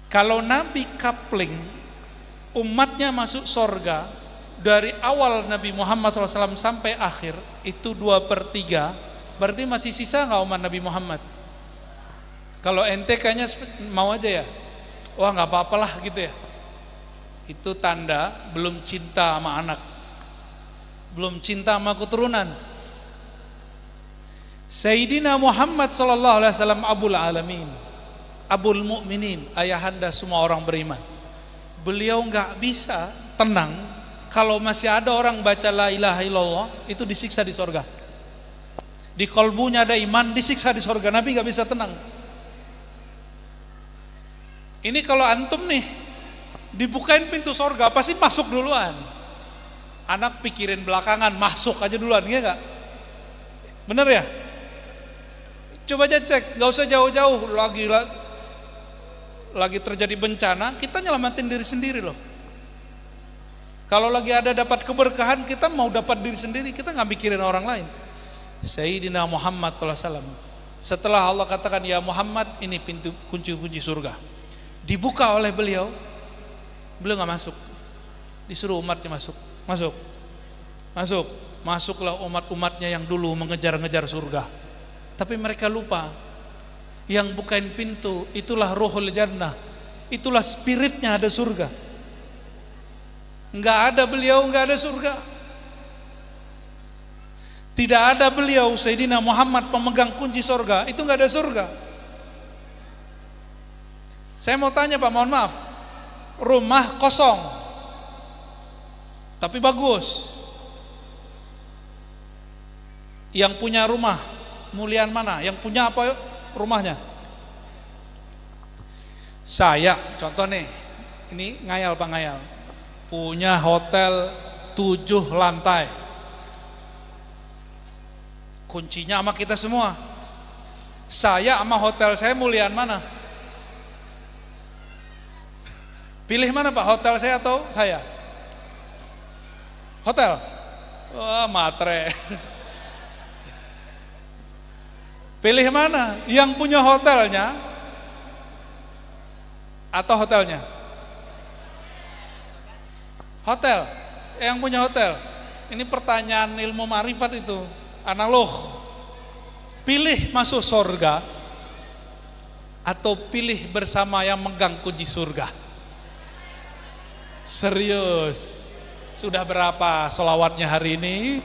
Kalau Nabi kapling, umatnya masuk sorga, dari awal Nabi Muhammad SAW sampai akhir, itu 2/3, berarti masih sisa nggak umat Nabi Muhammad? Kalau ente kayaknya mau aja ya, wah nggak apa-apalah gitu ya. Itu tanda belum cinta sama anak, belum cinta sama keturunan. Sayyidina Muhammad SAW Abul Alamin, Abul Mu'minin, ayahanda semua orang beriman. Beliau nggak bisa tenang kalau masih ada orang baca la ilaha illallah itu disiksa di sorga. Di kolbunya ada iman, disiksa di sorga. Nabi nggak bisa tenang. Ini kalau antum nih dibukain pintu sorga pasti masuk duluan. Anak pikirin belakangan, masuk aja duluan, ya nggak? Bener ya? Coba aja cek, nggak usah jauh-jauh. Lagi terjadi bencana, kita nyelamatin diri sendiri loh. Kalau lagi ada dapat keberkahan, kita mau dapat diri sendiri, kita nggak mikirin orang lain. Sayyidina Muhammad SAW, setelah Allah katakan ya Muhammad, ini pintu kunci-kunci surga, dibuka oleh beliau nggak masuk, disuruh umatnya masuklah umat-umatnya yang dulu mengejar-ngejar surga. Tapi mereka lupa, yang bukain pintu, itulah ruhul jannah, itulah spiritnya ada surga. Enggak ada beliau, enggak ada surga. Tidak ada beliau Sayyidina Muhammad pemegang kunci surga, itu enggak ada surga. Saya mau tanya Pak, mohon maaf, rumah kosong tapi bagus, yang punya rumah muliaan mana? Yang punya apa rumahnya? Saya contoh nih, ini ngayal Pak, ngayal, punya hotel 7 lantai, kuncinya sama kita semua. Saya sama hotel saya muliaan mana? Pilih mana Pak, hotel saya atau saya? Hotel? Wah, matre. Pilih mana? Yang punya hotelnya atau hotelnya? Hotel. Yang punya hotel. Ini pertanyaan ilmu ma'rifat itu, analog. Pilih masuk surga atau pilih bersama yang megang kunci surga? Serius. Sudah berapa sholawatnya hari ini?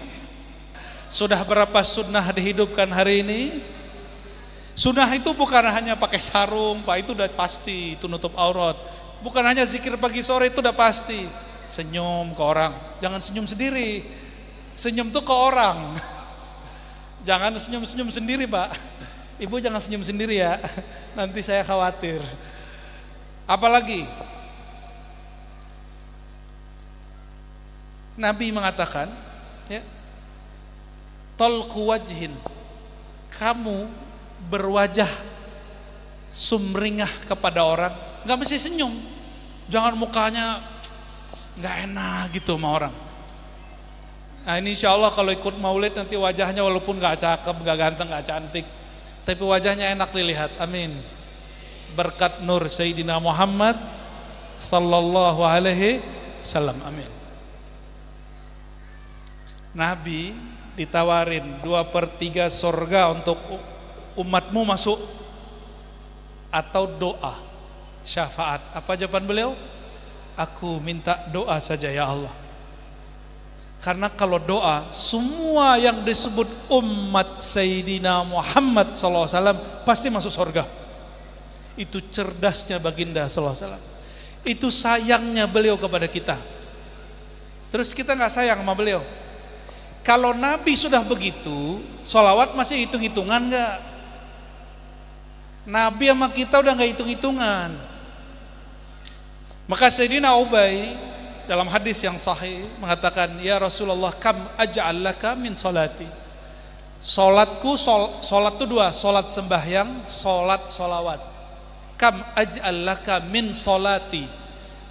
Sudah berapa sunnah dihidupkan hari ini? Sunnah itu bukan hanya pakai sarung Pak, itu udah pasti, itu nutup aurat. Bukan hanya zikir pagi sore, itu udah pasti. Senyum ke orang, jangan senyum sendiri. Senyum tuh ke orang. Jangan senyum-senyum sendiri Pak. Ibu jangan senyum sendiri ya, nanti saya khawatir. Apalagi Nabi mengatakan, ya, talqu wajhin, kamu berwajah sumringah kepada orang, nggak mesti senyum, jangan mukanya nggak enak gitu sama orang. Nah ini insya Allah kalau ikut maulid nanti wajahnya walaupun nggak cakep, nggak ganteng, nggak cantik, tapi wajahnya enak dilihat. Amin. Berkat nur Sayyidina Muhammad sallallahu alaihi wasallam. Amin. Nabi ditawarin 2/3 surga untuk umatmu masuk, atau doa syafaat. Apa jawaban beliau? Aku minta doa saja ya Allah. Karena kalau doa, semua yang disebut umat Sayyidina Muhammad SAW pasti masuk surga. Itu cerdasnya baginda SAW. Itu sayangnya beliau kepada kita. Terus kita nggak sayang sama beliau. Kalau Nabi sudah begitu, sholawat masih hitung-hitungan nggak? Nabi sama kita udah nggak hitung-hitungan. Maka Sayyidina Ubay dalam hadis yang sahih mengatakan, ya Rasulullah, kam aj'al laka min sholati. Sholatku, sholat itu 2, sholat sembahyang, sholat sholawat. Kam aj'al laka min sholati,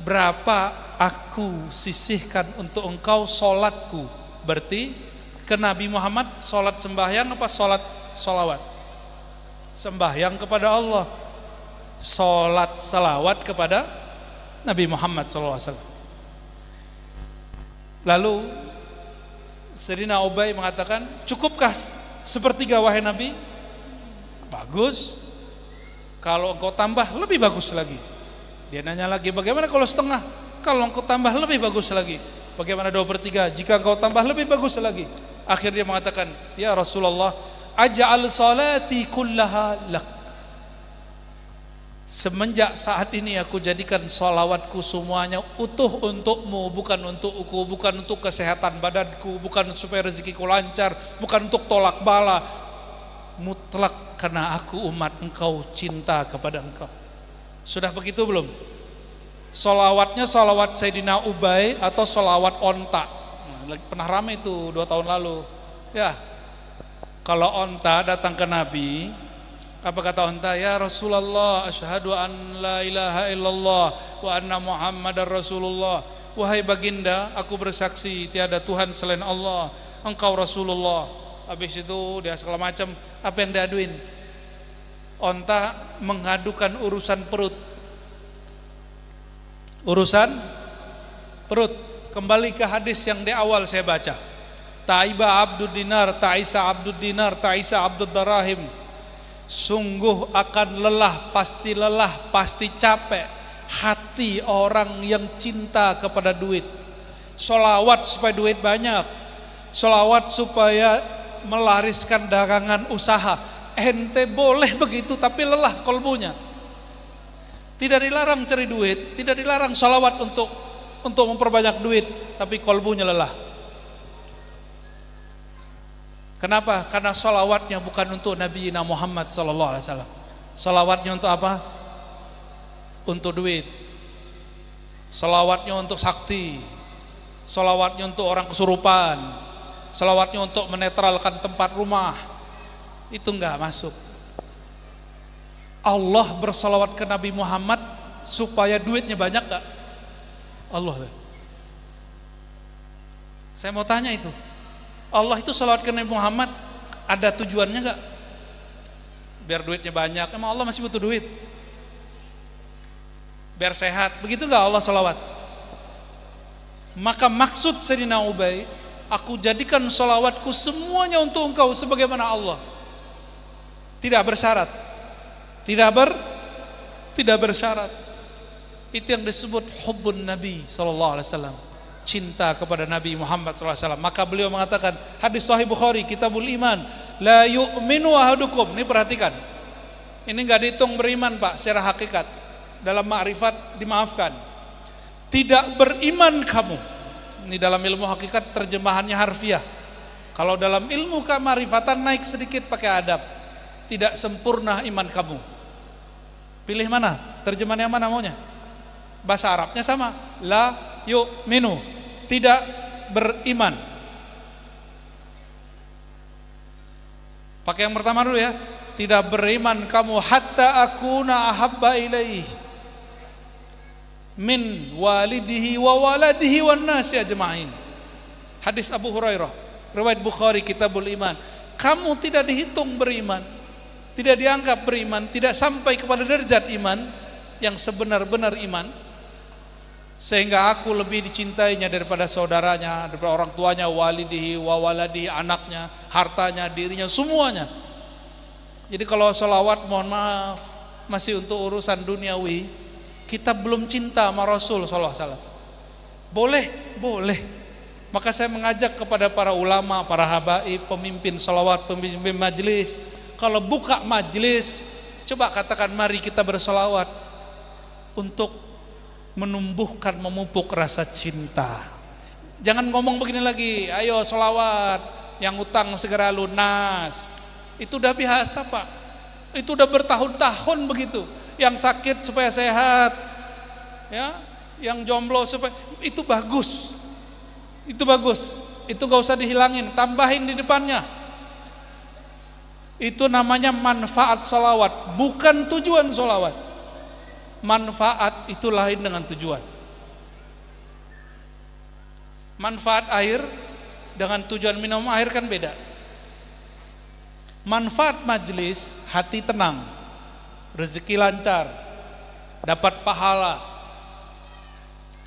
berapa aku sisihkan untuk engkau sholatku. Berarti ke Nabi Muhammad sholat sembahyang apa sholat sholawat? Sembahyang kepada Allah, sholat salawat kepada Nabi Muhammad SAW. Lalu Sayyidina Ubay mengatakan, cukupkah sepertiga wahai Nabi? Bagus. Kalau engkau tambah lebih bagus lagi. Dia nanya lagi, bagaimana kalau setengah? Kalau engkau tambah lebih bagus lagi. Bagaimana 2/3? Jika engkau tambah lebih bagus lagi. Akhirnya dia mengatakan, ya Rasulullah, aj'al salati kullaha lak. Semenjak saat ini aku jadikan sholawatku semuanya utuh untukmu, bukan untukku, bukan untuk kesehatan badanku, bukan supaya rezekiku lancar, bukan untuk tolak bala, mutlak karena aku umat engkau, cinta kepada engkau. Sudah begitu belum? Sholawatnya sholawat Sayyidina Ubay atau sholawat onta? Pernah ramai itu 2 tahun lalu. Ya, kalau onta datang ke Nabi, apa kata onta? Ya Rasulullah, asyhadu an la ilaha illallah wa anna Muhammadar Rasulullah. Wahai baginda, aku bersaksi tiada Tuhan selain Allah, engkau Rasulullah. Habis itu dia segala macam, apa yang diaduin? Onta mengadukan urusan perut. Urusan perut. Kembali ke hadis yang di awal saya baca, Ta'iba abdud dinar, ta'isa abdud dinar, ta'isa abdud darahim. Sungguh akan lelah, pasti capek hati orang yang cinta kepada duit. Sholawat supaya duit banyak, sholawat supaya melariskan dagangan usaha. Ente boleh begitu, tapi lelah kolbunya. Tidak dilarang cari duit, tidak dilarang sholawat untuk memperbanyak duit, tapi kolbunya lelah. Kenapa? Karena sholawatnya bukan untuk Nabi Muhammad SAW. Sholawatnya untuk apa? Untuk duit. Sholawatnya untuk sakti. Sholawatnya untuk orang kesurupan. Sholawatnya untuk menetralkan tempat rumah. Itu enggak masuk. Allah bersolawat ke Nabi Muhammad supaya duitnya banyak enggak? Allah. Saya mau tanya itu. Allah itu sholawat ke Nabi Muhammad ada tujuannya enggak? Biar duitnya banyak. Emang Allah masih butuh duit? Biar sehat. Begitu enggak Allah sholawat? Maka maksud Sayyidina Ubay, aku jadikan sholawatku semuanya untuk engkau sebagaimana Allah. Tidak bersyarat. Tidak bersyarat. Itu yang disebut hubbun Nabi SAW. Cinta kepada Nabi Muhammad SAW. Maka beliau mengatakan, hadis Sahih Bukhari, Kitabul Iman, la yu'minu ahadukum. Ini perhatikan, ini nggak dihitung beriman Pak secara hakikat. Dalam ma'rifat dimaafkan. Tidak beriman kamu. Ini dalam ilmu hakikat terjemahannya harfiah. Kalau dalam ilmu kemarifatan naik sedikit pakai adab. Tidak sempurna iman kamu. Pilih mana? Terjemahan yang mana maunya? Bahasa Arabnya sama, la yu'minu, tidak beriman. Pakai yang pertama dulu ya. Tidak beriman kamu hatta akuna ahabba ilaih min walidihi wa waladihi wan nasi ajma'in. Hadis Abu Hurairah, riwayat Bukhari, Kitabul Iman. Kamu tidak dihitung beriman, tidak dianggap beriman, tidak sampai kepada derajat iman yang sebenar-benar iman, sehingga aku lebih dicintainya daripada saudaranya, daripada orang tuanya, walidihi wa waladihi, anaknya, hartanya, dirinya, semuanya. Jadi kalau sholawat mohon maaf masih untuk urusan duniawi, kita belum cinta sama Rasul SAW. Boleh. Maka saya mengajak kepada para ulama, para habaib, pemimpin sholawat, pemimpin majlis, kalau buka majlis, coba katakan mari kita bersolawat untuk menumbuhkan, memupuk rasa cinta. Jangan ngomong begini lagi, ayo sholawat, yang utang segera lunas. Itu udah biasa Pak, itu udah bertahun-tahun begitu. Yang sakit supaya sehat, ya, yang jomblo supaya, itu bagus, itu gak usah dihilangin, tambahin di depannya. Itu namanya manfaat sholawat, bukan tujuan sholawat. Manfaat itu lain dengan tujuan. Manfaat air dengan tujuan minum air kan beda. Manfaat majlis, hati tenang, rezeki lancar, dapat pahala.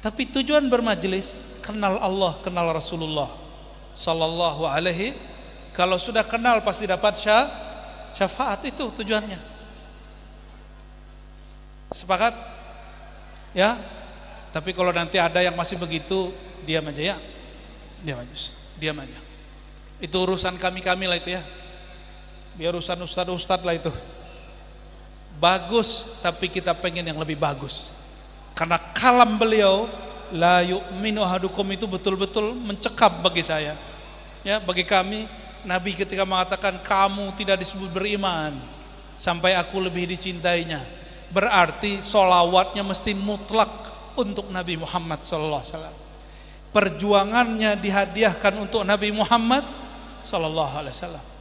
Tapi tujuan bermajlis, kenal Allah, kenal Rasulullah sallallahu alaihi. Kalau sudah kenal pasti dapat syafaat, itu tujuannya. Sepakat? Ya. Tapi kalau nanti ada yang masih begitu, diam aja ya. Diam aja. Itu urusan kami lah itu ya. Biar urusan ustad lah itu. Bagus, tapi kita pengen yang lebih bagus. Karena kalam beliau, la yu'minu ahadukum, itu betul-betul mencekam bagi saya. Ya, bagi kami, Nabi ketika mengatakan kamu tidak disebut beriman sampai aku lebih dicintainya, berarti sholawatnya mesti mutlak untuk Nabi Muhammad SAW. Perjuangannya dihadiahkan untuk Nabi Muhammad SAW.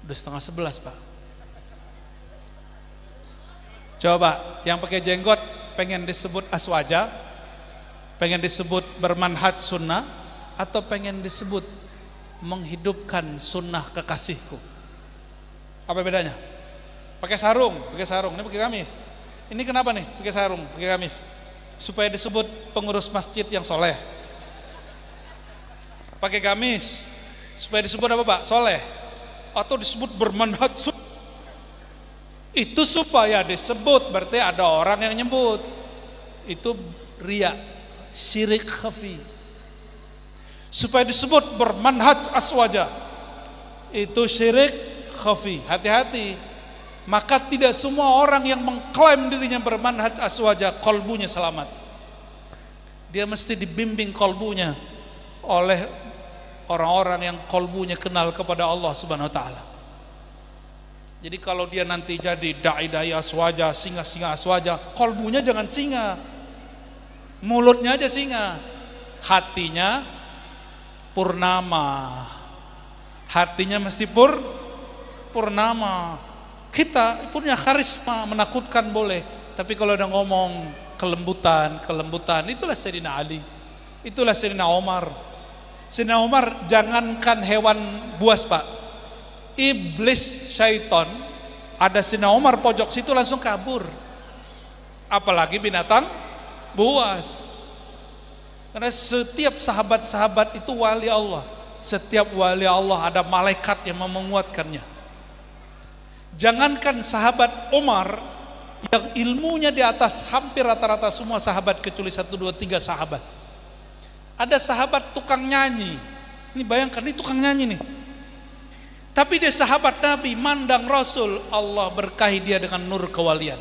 Udah 10:30 Pak. Coba yang pakai jenggot pengen disebut aswaja, pengen disebut bermanhaj sunnah, atau pengen disebut menghidupkan sunnah kekasihku? Apa bedanya? Pakai sarung, ini pakai gamis. Ini kenapa nih pakai sarung, pakai gamis? Supaya disebut pengurus masjid yang soleh. Pakai gamis Supaya disebut apa Pak? Soleh. Atau disebut bermanhaj. Itu supaya disebut, berarti ada orang yang nyebut. Itu riya, syirik khafi. Supaya disebut bermanhaj aswaja, itu syirik khafi. Hati-hati. Maka tidak semua orang yang mengklaim dirinya bermanhaj aswaja kolbunya selamat. Dia mesti dibimbing kolbunya oleh orang-orang yang kolbunya kenal kepada Allah Subhanahu wa taala. Jadi kalau dia nanti jadi dai-dai aswaja, singa-singa aswaja, kolbunya jangan singa. Mulutnya aja singa. Hatinya purnama. Hatinya mesti purnama. Kita punya karisma menakutkan boleh, tapi kalau udah ngomong kelembutan, itulah Sayyidina Ali, itulah Sayyidina Umar. Sayyidina Umar jangankan hewan buas Pak, iblis syaitan ada Sayyidina Umar pojok situ langsung kabur, apalagi binatang buas. Karena setiap sahabat-sahabat itu wali Allah, setiap wali Allah ada malaikat yang menguatkannya. Jangankan sahabat Umar yang ilmunya di atas hampir rata-rata semua sahabat kecuali 1, 2, 3 sahabat. Ada sahabat tukang nyanyi. Ini bayangkan, ini tukang nyanyi nih. Tapi dia sahabat Nabi, mandang Rasul, Allah berkahi dia dengan nur kewalian.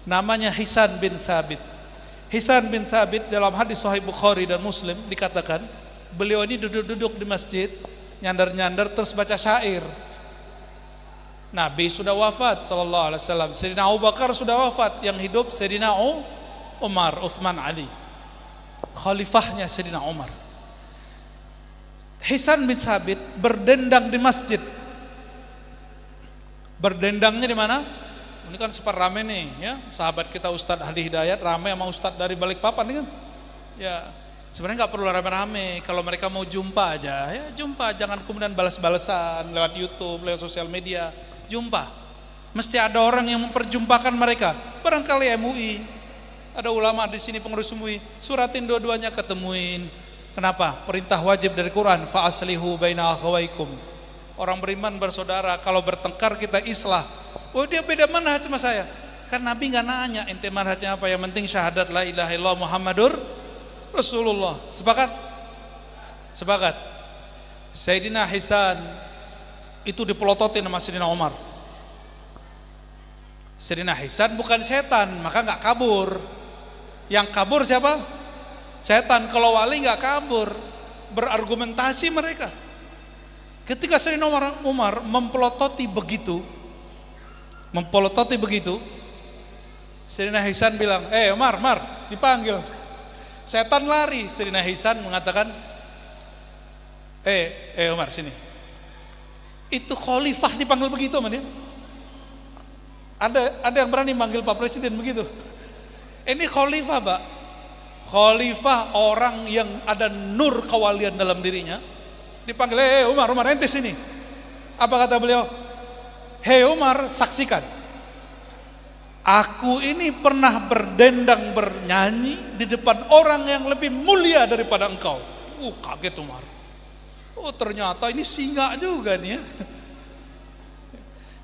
Namanya Hisan bin Sabit. Hisan bin Sabit dalam hadis Sahih Bukhari dan Muslim dikatakan, beliau ini duduk-duduk di masjid, nyandar-nyandar terus baca syair. Nabi sudah wafat sallallahu alaihi wasallam, Sayyidina Abu Bakar sudah wafat, yang hidup Sayyidina Umar, Utsman, Ali, khalifahnya Sayyidina Umar. Hisan bin Sabit berdendang di masjid. Berdendangnya di mana? Ini kan super rame nih ya, sahabat kita Ustadz Hadi Hidayat rame sama Ustadz dari Balikpapan nih kan. Ya, sebenarnya nggak perlu rame-rame, kalau mereka mau jumpa aja ya jumpa, jangan kemudian balas-balasan lewat YouTube, lewat sosial media. Jumpa, mesti ada orang yang memperjumpakan mereka. Barangkali MUI, ada ulama di sini pengurus MUI, suratin dua-duanya, ketemuin. Kenapa? Perintah wajib dari Quran, fa aslihu baina akhawaikum. Orang beriman bersaudara, kalau bertengkar kita islah. Oh dia beda manhaj sama saya. Kan Nabi nggak nanya ente manhajnya apa, yang penting syahadat la ilaha illallah Muhammadur Rasulullah. Sepakat? Sepakat. Sayyidina Hisan itu dipelototin sama Sayyidina Umar. Sayyidina Hisan bukan setan, maka nggak kabur. Yang kabur siapa? Setan. Kalau wali nggak kabur, berargumentasi mereka. Ketika Sayyidina Umar mempelototi begitu, Sayyidina Hisan bilang, Umar, dipanggil. Setan lari. Sayyidina Hisan mengatakan, Umar sini. Itu khalifah dipanggil begitu sama dia. Ada yang berani manggil Pak Presiden begitu? Ini khalifah Pak. Khalifah orang yang ada nur kewalian dalam dirinya. Dipanggil, Umar ente sini. Apa kata beliau? Hei Umar, saksikan. Aku ini pernah berdendang bernyanyi di depan orang yang lebih mulia daripada engkau. Kaget Umar. Oh ternyata ini singa juga nih ya.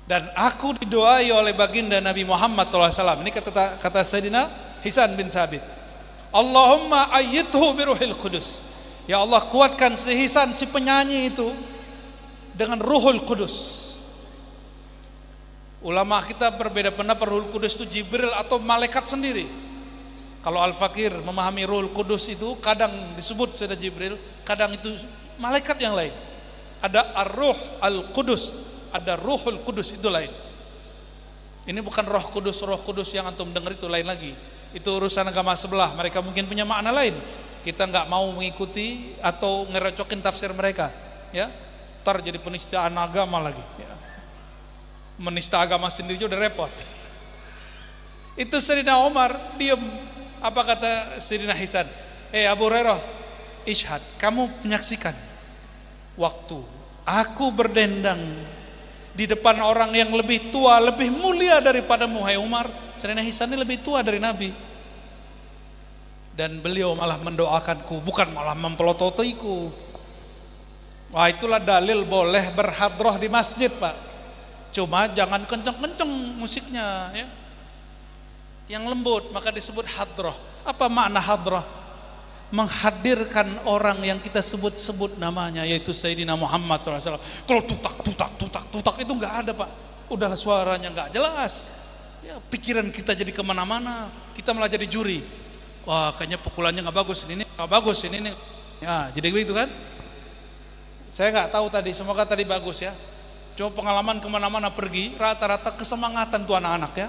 Dan aku didoai oleh baginda Nabi Muhammad SAW. Ini kata Sayyidina Hisan bin Sabit. Allahumma ayyidhu biruhil kudus. Ya Allah kuatkan si Hisan, si penyanyi itu dengan ruhul kudus. Ulama kita berbeda pendapat, ruhul kudus itu Jibril atau malaikat sendiri. Kalau Al-Fakir memahami ruhul kudus itu kadang disebut Sayyidina Jibril, kadang itu malaikat yang lain. Ada ar-ruh al-kudus, ada ruhul kudus, itu lain. Ini bukan roh kudus yang antum dengar itu, lain lagi. Itu urusan agama sebelah, mereka mungkin punya makna lain. Kita nggak mau mengikuti atau ngerecokin tafsir mereka, ya. Ntar jadi penistaan agama lagi. Ya. Menista agama sendiri udah repot. Itu Sayyidina Umar diem. Apa kata Sayyidina Hisan? Abu Hurairah, ishad, kamu menyaksikan waktu aku berdendang di depan orang yang lebih tua, lebih mulia daripadamu, hai Umar. Sayyidina Hisan ini lebih tua dari Nabi. Dan beliau malah mendoakanku, bukan malah mempelototiku. Wah, itulah dalil boleh berhadroh di masjid, Pak. Cuma jangan kenceng-kenceng musiknya, ya. Yang lembut, maka disebut hadroh. Apa makna hadroh? Menghadirkan orang yang kita sebut-sebut namanya, yaitu Sayyidina Muhammad SAW. Kalau tutak itu nggak ada, Pak. Udahlah, suaranya nggak jelas. Ya, pikiran kita jadi kemana-mana. Kita malah jadi juri. Wah, kayaknya pukulannya nggak bagus, ini nggak bagus, ini. Ya, jadi begitu kan? Saya nggak tahu tadi, semoga tadi bagus ya. Cuma pengalaman kemana-mana pergi, rata-rata kesemangatan tuh anak-anak ya.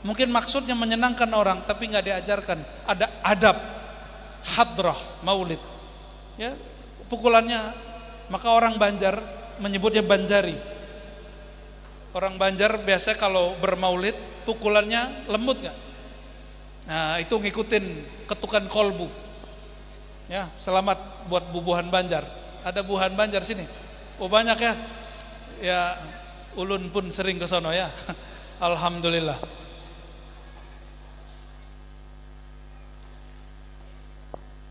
Mungkin maksudnya menyenangkan orang, tapi nggak diajarkan. Ada adab, hadrah, maulid. Ya, pukulannya, maka orang Banjar menyebutnya Banjari. Orang Banjar biasa kalau bermaulid, pukulannya lembut nggak? Nah, itu ngikutin ketukan kolbu. Ya, selamat buat bubuhan Banjar. Ada buhan Banjar sini. Oh, banyak ya. Ya, ulun pun sering ke sono ya. Alhamdulillah.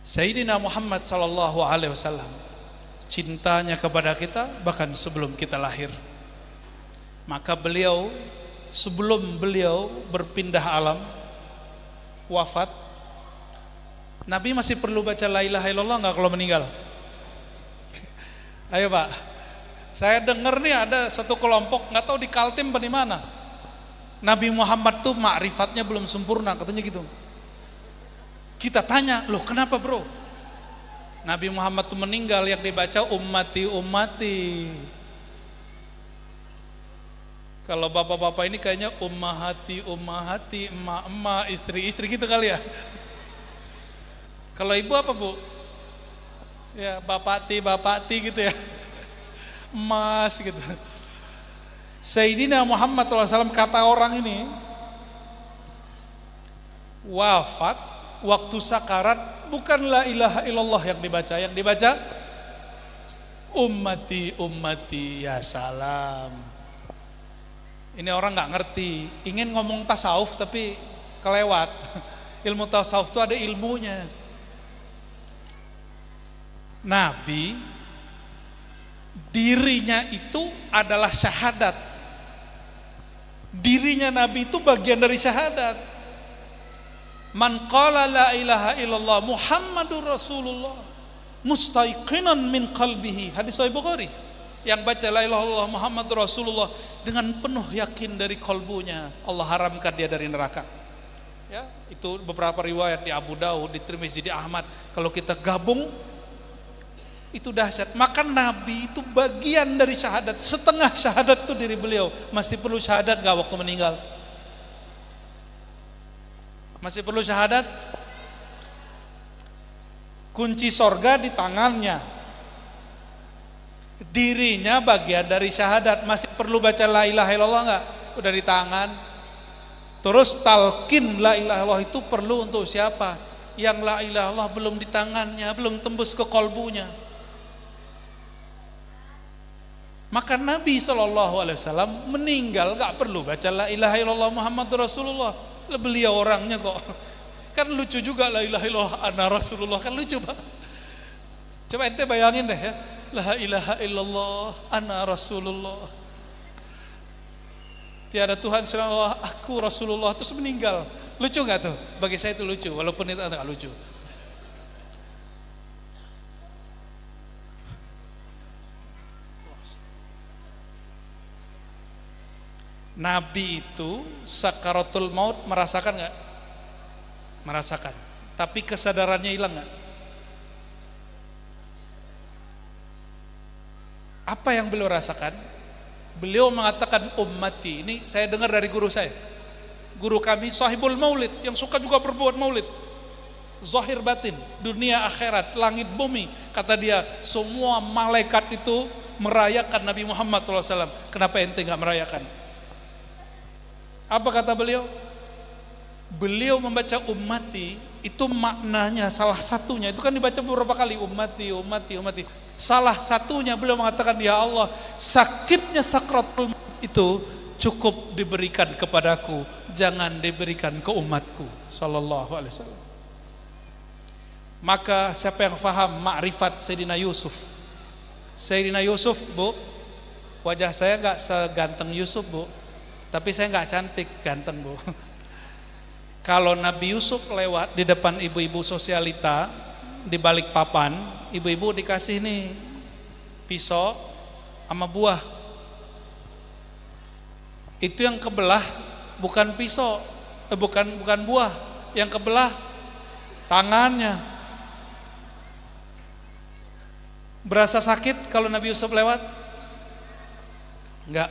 Sayyidina Muhammad sallallahu alaihi wasallam, cintanya kepada kita bahkan sebelum kita lahir. Maka beliau, sebelum beliau berpindah alam, wafat, Nabi masih perlu baca la ilaha illallah nggak kalau meninggal? Ayo Pak, saya dengar nih ada satu kelompok, nggak tahu di Kaltim di mana, Nabi Muhammad tuh ma'rifatnya belum sempurna, katanya gitu. Kita tanya, loh kenapa bro? Nabi Muhammad tuh meninggal, yang dibaca ummati ummati. Kalau bapak-bapak ini kayaknya ummahati ummahati, emak-emak, istri-istri gitu kali ya. Kalau ibu apa bu? Ya bapati gitu ya, emas gitu. Sayyidina Muhammad SAW, kata orang ini wafat waktu sakarat, bukan la ilaha illallah yang dibaca ummati ummati ya salam. Ini orang nggak ngerti, ingin ngomong tasawuf tapi kelewat. Ilmu tasawuf itu ada ilmunya. Nabi, dirinya itu adalah syahadat. Dirinya Nabi itu bagian dari syahadat. Man qala la ilaha illallah Muhammadur Rasulullah mustaiqinan min qalbihi. Hadis Sahih Bukhari. Yang baca la ilaha illallah Muhammadur Rasulullah dengan penuh yakin dari kalbunya, Allah haramkan dia dari neraka. Ya, itu beberapa riwayat di Abu Daud, di Tirmizi, di Ahmad. Kalau kita gabung itu dahsyat. Maka Nabi itu bagian dari syahadat. Setengah syahadat itu diri beliau. Masih perlu syahadat gak waktu meninggal? Masih perlu syahadat? Kunci sorga di tangannya, dirinya bagian dari syahadat. Masih perlu baca la ilaha illallah gak? Udah di tangan. Terus talqin la ilaha illallah itu perlu untuk siapa? Yang la ilaha illallah belum di tangannya, belum tembus ke kolbunya. Maka Nabi SAW meninggal gak perlu baca la ilaha illallah Muhammadur Rasulullah. Beliau orangnya kok. Kan lucu juga la ilaha illallah ana Rasulullah, kan lucu Pak. Coba ente bayangin deh ya, la ilaha illallah ana Rasulullah. Tiada Tuhan selain Allah, aku Rasulullah, terus meninggal. Lucu gak tuh? Bagi saya itu lucu, walaupun itu agak lucu. Nabi itu sakaratul maut merasakan nggak? Merasakan. Tapi kesadarannya hilang nggak? Apa yang beliau rasakan? Beliau mengatakan ummati. Ini saya dengar dari guru saya. Guru kami sahibul maulid, yang suka juga berbuat maulid. Zahir batin, dunia akhirat, langit bumi. Kata dia, semua malaikat itu merayakan Nabi Muhammad SAW. Kenapa ente nggak merayakan? Apa kata beliau? Beliau membaca ummati, itu maknanya salah satunya, itu kan dibaca beberapa kali, ummati, ummati, ummati. Salah satunya beliau mengatakan, ya Allah, sakitnya sakratul maut itu cukup diberikan kepadaku, jangan diberikan ke umatku. Sallallahu alaihi wasallam. Maka siapa yang faham ma'rifat Sayyidina Yusuf, Sayyidina Yusuf, Bu, wajah saya nggak seganteng Yusuf, Bu, tapi saya nggak cantik, ganteng, Bu. Kalau Nabi Yusuf lewat di depan ibu-ibu sosialita di balik papan, ibu-ibu dikasih nih pisau sama buah. Itu yang kebelah bukan pisau, bukan buah, yang kebelah tangannya. Berasa sakit kalau Nabi Yusuf lewat? Enggak.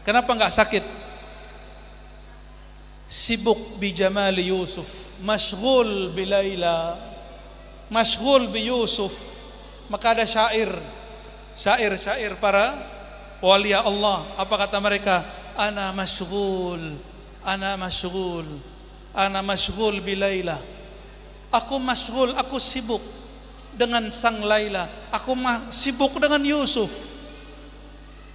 Kenapa enggak sakit? Sibuk bi jamali Yusuf, masyghul bi Laila, masyghul bi Yusuf. Maka ada syair para wali Allah. Apa kata mereka? Ana masyghul, ana masyghul, ana masyghul bi Laila. Aku masyghul, aku sibuk dengan sang Laila, aku sibuk dengan Yusuf.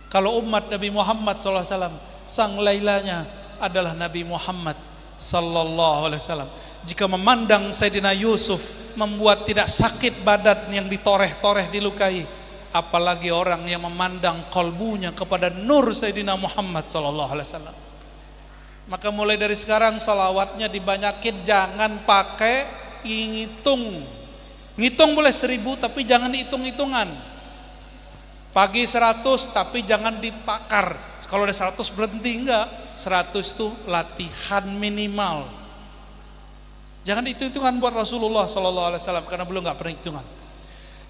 Kalau umat Nabi Muhammad SAW, sang Lailanya adalah Nabi Muhammad SAW. Jika memandang Sayyidina Yusuf membuat tidak sakit badan yang ditoreh-toreh, dilukai, apalagi orang yang memandang kalbunya kepada nur Sayyidina Muhammad SAW. Maka mulai dari sekarang salawatnya dibanyakin, jangan pakai ngitung. Ngitung boleh 1000 tapi jangan hitung-hitungan. Pagi 100 tapi jangan dipakar. Kalau udah 100 berhenti, enggak. 100 itu latihan minimal. Jangan hitung-hitungan buat Rasulullah SAW karena belum enggak pernah hitungan.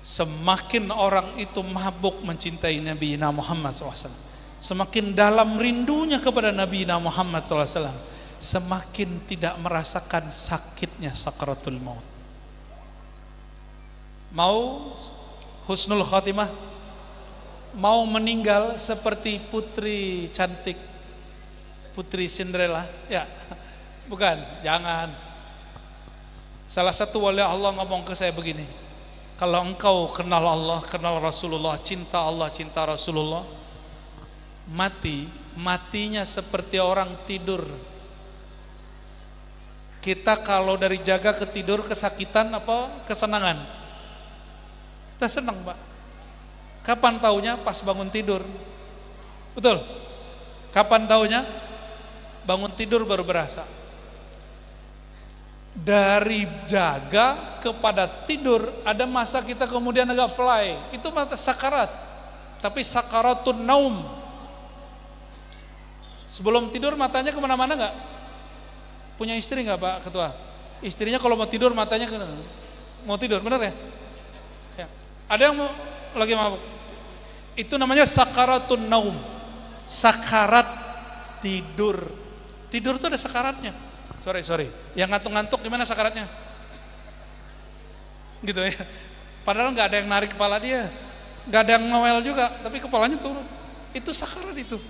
Semakin orang itu mabuk mencintai Nabi Muhammad SAW, semakin dalam rindunya kepada Nabi Muhammad SAW, semakin tidak merasakan sakitnya sakaratul maut. Mau husnul khatimah, mau meninggal seperti putri cantik, putri Cinderella, ya bukan, jangan. Salah satu wali Allah ngomong ke saya begini, kalau engkau kenal Allah, kenal Rasulullah, cinta Allah, cinta Rasulullah, matinya seperti orang tidur. Kita kalau dari jaga ke tidur kesakitan apa kesenangan? Kita senang, Pak. Kapan taunya? Pas bangun tidur. Betul? Kapan taunya? Bangun tidur baru berasa. Dari jaga kepada tidur ada masa kita kemudian agak fly. Itu mata sakarat. Tapi sakaratun naum. Sebelum tidur matanya kemana-mana nggak? Punya istri nggak, Pak Ketua? Istrinya kalau mau tidur matanya mau tidur, benar ya? Ada yang lagi mabuk. Itu namanya sakaratun naum. Sakarat tidur. Tidur itu ada sakaratnya. Sorry. Yang ngantuk-ngantuk gimana sakaratnya? Gitu ya. Padahal nggak ada yang narik kepala dia, nggak ada yang ngewel juga, tapi kepalanya turun. Itu sakarat itu.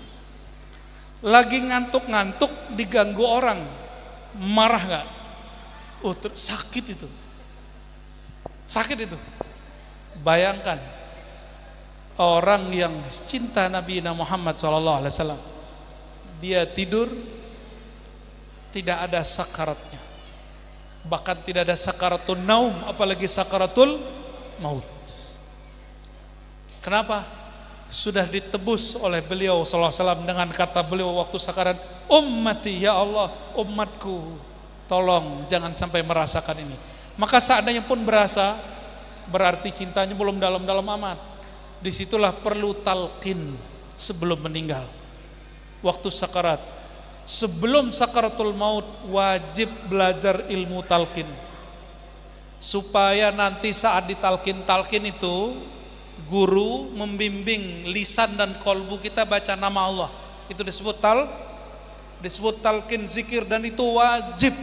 Lagi ngantuk-ngantuk diganggu orang, marah nggak? Oh, sakit itu. Sakit itu. Bayangkan orang yang cinta Nabi Muhammad SAW, dia tidur tidak ada sakaratnya, bahkan tidak ada sakaratul naum, apalagi sakaratul maut. Kenapa? Sudah ditebus oleh beliau SAW dengan kata beliau waktu sakarat, ummati ya Allah, umatku, tolong jangan sampai merasakan ini. Maka seandainya pun berasa, berarti cintanya belum dalam-dalam amat. Disitulah perlu talqin sebelum meninggal. Waktu sakarat, sebelum sakaratul maut, wajib belajar ilmu talqin, supaya nanti saat ditalqin itu guru membimbing lisan dan kolbu kita baca nama Allah. Itu disebut talqin zikir, dan itu wajib.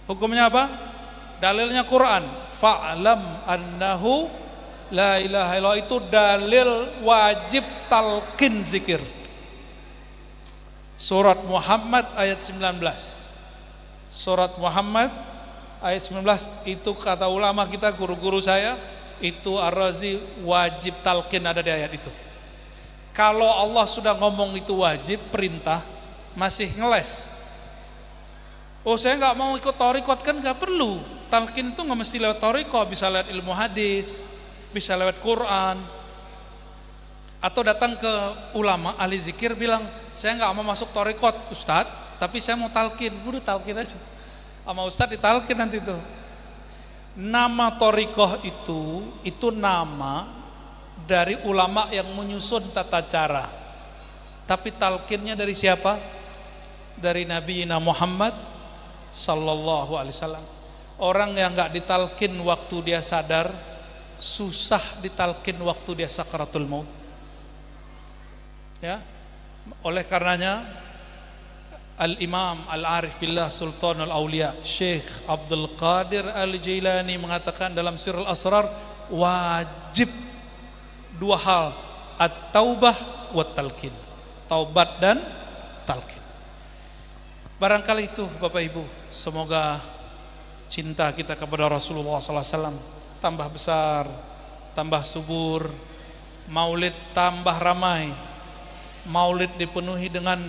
Hukumnya apa? Dalilnya Quran, fa'lam annahu la ilaha illallah, itu dalil wajib talqin zikir. Surat Muhammad ayat 19. Surat Muhammad ayat 19 itu kata ulama kita, guru-guru saya, itu Ar-Razi, wajib talqin ada di ayat itu. Kalau Allah sudah ngomong itu wajib, perintah, masih ngeles. Oh, saya nggak mau ikut thariqat, kan nggak perlu. Talqin itu nggak mesti lewat thariqat, bisa lewat ilmu hadis, bisa lewat Quran, Atau datang ke ulama ahli zikir bilang, saya nggak mau masuk tarekat Ustadz, tapi saya mau talqin. Udah talqin aja sama Ustadz, ditalqin nanti tuh. Nama tarekat itu nama dari ulama yang menyusun tata cara. Tapi talqinnya dari siapa? Dari Nabi Muhammad sallallahu alaihi wasallam. Orang yang nggak ditalqin waktu dia sadar, susah ditalqin waktu dia sakaratul maut. Ya, oleh karenanya Al-Imam Al-Arif Billah Sultanul Aulia Syekh Abdul Qadir Al-Jailani mengatakan dalam Sirrul Asrar, wajib dua hal, at-taubah wa talqin, taubat dan talqin. Barangkali itu Bapak Ibu, semoga cinta kita kepada Rasulullah SAW tambah besar, tambah subur, maulid tambah ramai, maulid dipenuhi dengan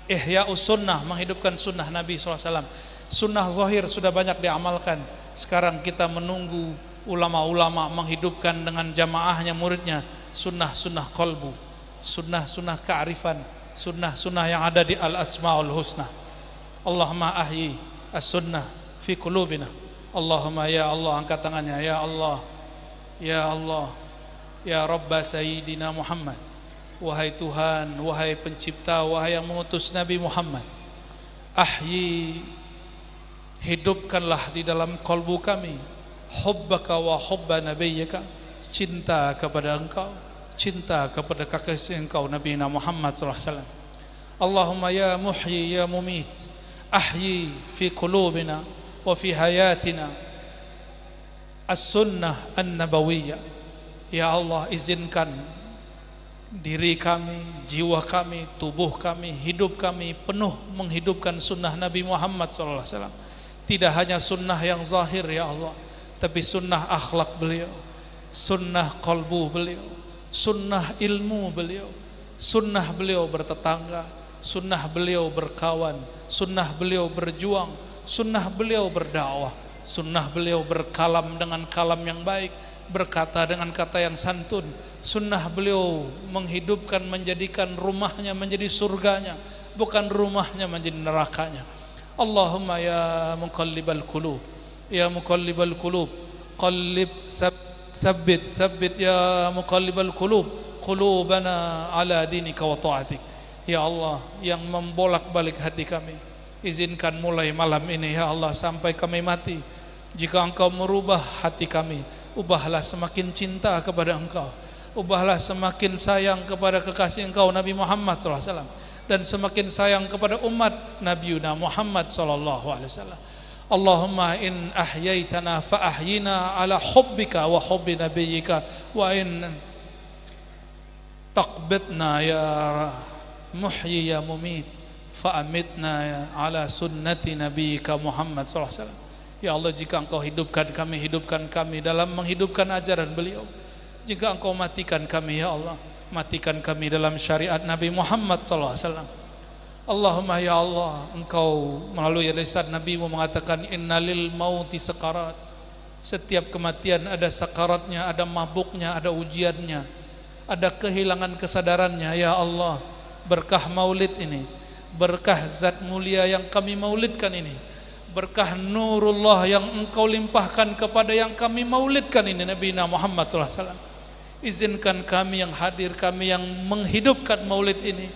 ihya'us sunnah, menghidupkan sunnah Nabi SAW. Sunnah zahir sudah banyak diamalkan, sekarang kita menunggu ulama-ulama menghidupkan dengan jamaahnya muridnya sunnah-sunnah qalbu, sunnah-sunnah kearifan, sunnah-sunnah yang ada di al-asma'ul husna. Allahumma ahyi as-sunnah fi qulubina. Allahumma, ya Allah, angkat tangannya, ya Allah, ya Allah, ya Rabba Sayyidina Muhammad. Wahai Tuhan, wahai pencipta, wahai yang mengutus Nabi Muhammad, ahyi, hidupkanlah di dalam kalbu kami hubbaka wa hubba nabiyyika, cinta kepada engkau, cinta kepada kekasih engkau Nabi Muhammad SAW. Allahumma ya muhyi ya mumit, ahyi fi qulubina wa fi hayatina as-sunnah an-nabawiyyah. Ya Allah, izinkan diri kami, jiwa kami, tubuh kami, hidup kami penuh menghidupkan sunnah Nabi Muhammad SAW. Tidak hanya sunnah yang zahir ya Allah, tapi sunnah akhlak beliau, sunnah qalbu beliau, sunnah ilmu beliau, sunnah beliau bertetangga, sunnah beliau berkawan, sunnah beliau berjuang, sunnah beliau berdakwah, sunnah beliau berkalam dengan kalam yang baik, berkata dengan kata yang santun, sunnah beliau menghidupkan, menjadikan rumahnya menjadi surganya, bukan rumahnya menjadi nerakanya. Allahumma ya muqallibal qulub, ya muqallibal qulub, qallib sabbit ya muqallibal qulub, qulubana ala dinika wa ta'atik. Ya Allah yang membolak-balik hati kami, izinkan mulai malam ini ya Allah sampai kami mati, jika Engkau merubah hati kami, ubahlah semakin cinta kepada Engkau, ubahlah semakin sayang kepada kekasih Engkau Nabi Muhammad SAW, dan semakin sayang kepada umat Nabi Muhammad SAW. Allahumma in ahyaitana fa ahyina ala hubbika wa hubbi nabiyyika, wa in taqbidna ya muhyi ya mumit fa amitna ala sunnati nabiyyika Muhammad SAW. Ya Allah, jika Engkau hidupkan kami dalam menghidupkan ajaran beliau, jika Engkau matikan kami ya Allah, matikan kami dalam syariat Nabi Muhammad SAW. Allahumma ya Allah, Engkau melalui lisan Nabi-Mu mengatakan innalil mauti sakarat, setiap kematian ada sakaratnya, ada mabuknya, ada ujiannya, ada kehilangan kesadarannya. Ya Allah, berkah maulid ini, berkah zat mulia yang kami maulidkan ini, berkah nurullah yang Engkau limpahkan kepada yang kami maulidkan ini, Nabi Muhammad SAW. Izinkan kami yang hadir, kami yang menghidupkan maulid ini,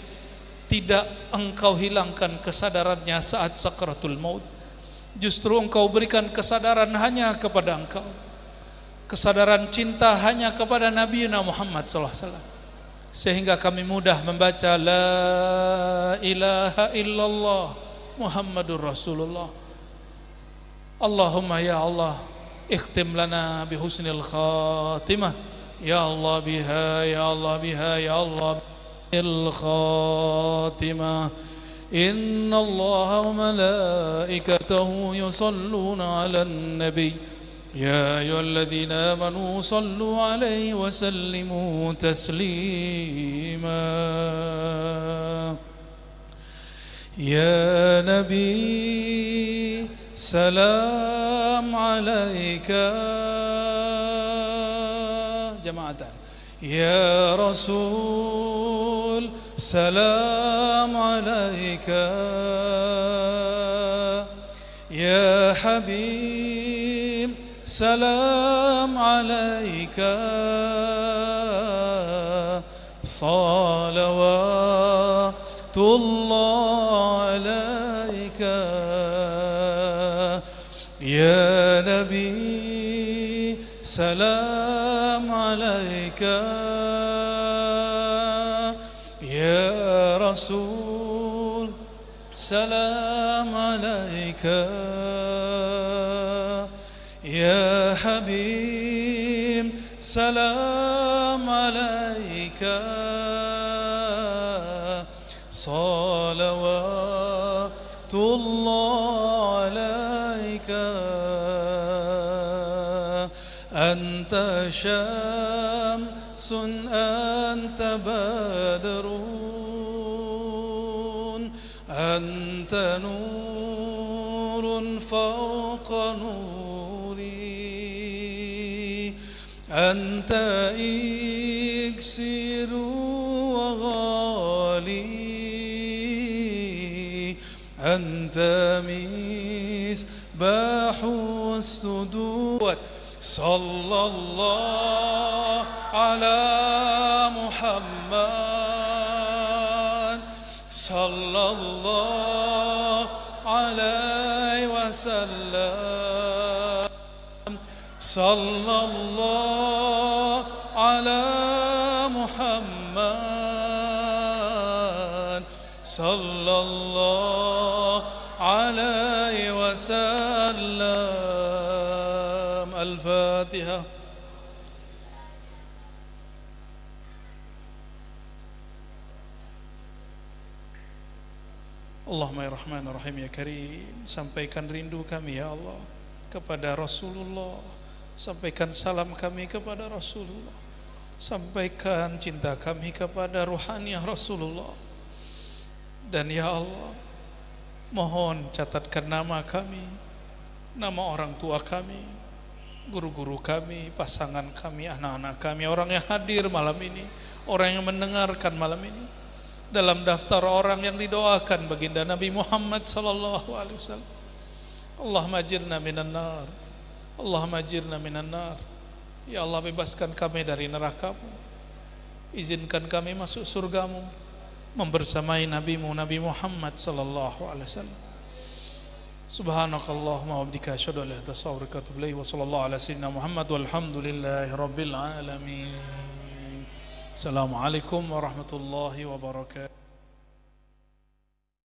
tidak Engkau hilangkan kesadarannya saat sakaratul maut. Justru Engkau berikan kesadaran hanya kepada Engkau, kesadaran cinta hanya kepada Nabi Muhammad SAW, sehingga kami mudah membaca la ilaha illallah Muhammadur Rasulullah. Allahumma ya Allah, ikhtim lana bihusnil khatimah. Ya Allah biha, ya Allah biha, ya Allah bil khatimah. Inna Allah wa malaikatahu yusalluna ala nabi. Ya ayyuhalladzina amanu sallu alaihi wa sallimu taslima. Ya Nabi, salam alaika jama'atan. يا رسول سلام عليك يا حبيب سلام عليك صلوات الله عليك يا نبي سلام عليك يا رسول سلام عليك يا حبيب سلام عليك صلوات الله عليك أنت شمس أنت بدر أنت نور فوق نوري أنت إكسير وغالي أنت مصباح السدود صلى الله على محمد صلى الله عليه وسلم صلى الله على محمد صلى الله عليه وسلم. الفاتحة. Allahumma ya Rahman ya Rahim ya Karim, sampaikan rindu kami ya Allah kepada Rasulullah, sampaikan salam kami kepada Rasulullah, sampaikan cinta kami kepada ruhaniah Rasulullah. Dan ya Allah, mohon catatkan nama kami, nama orang tua kami, guru-guru kami, pasangan kami, anak-anak kami, orang yang hadir malam ini, orang yang mendengarkan malam ini, dalam daftar orang yang didoakan baginda Nabi Muhammad sallallahu alaihi wasallam. Allahumma ajirna minan nar, Allahumma ajirna minan nar. Ya Allah, bebaskan kami dari neraka-Mu, izinkan kami masuk surga-Mu, membersamai Nabi-Mu Nabi Muhammad sallallahu alaihi wasallam. Subhanakallahumma wa bihamdika asyhadu an la ilaha illa anta astaghfiruka wa atubu ilaik. Wa sallallahu ala sayyidina Muhammad walhamdulillahi rabbil alamin. Assalamualaikum warahmatullahi wabarakatuh.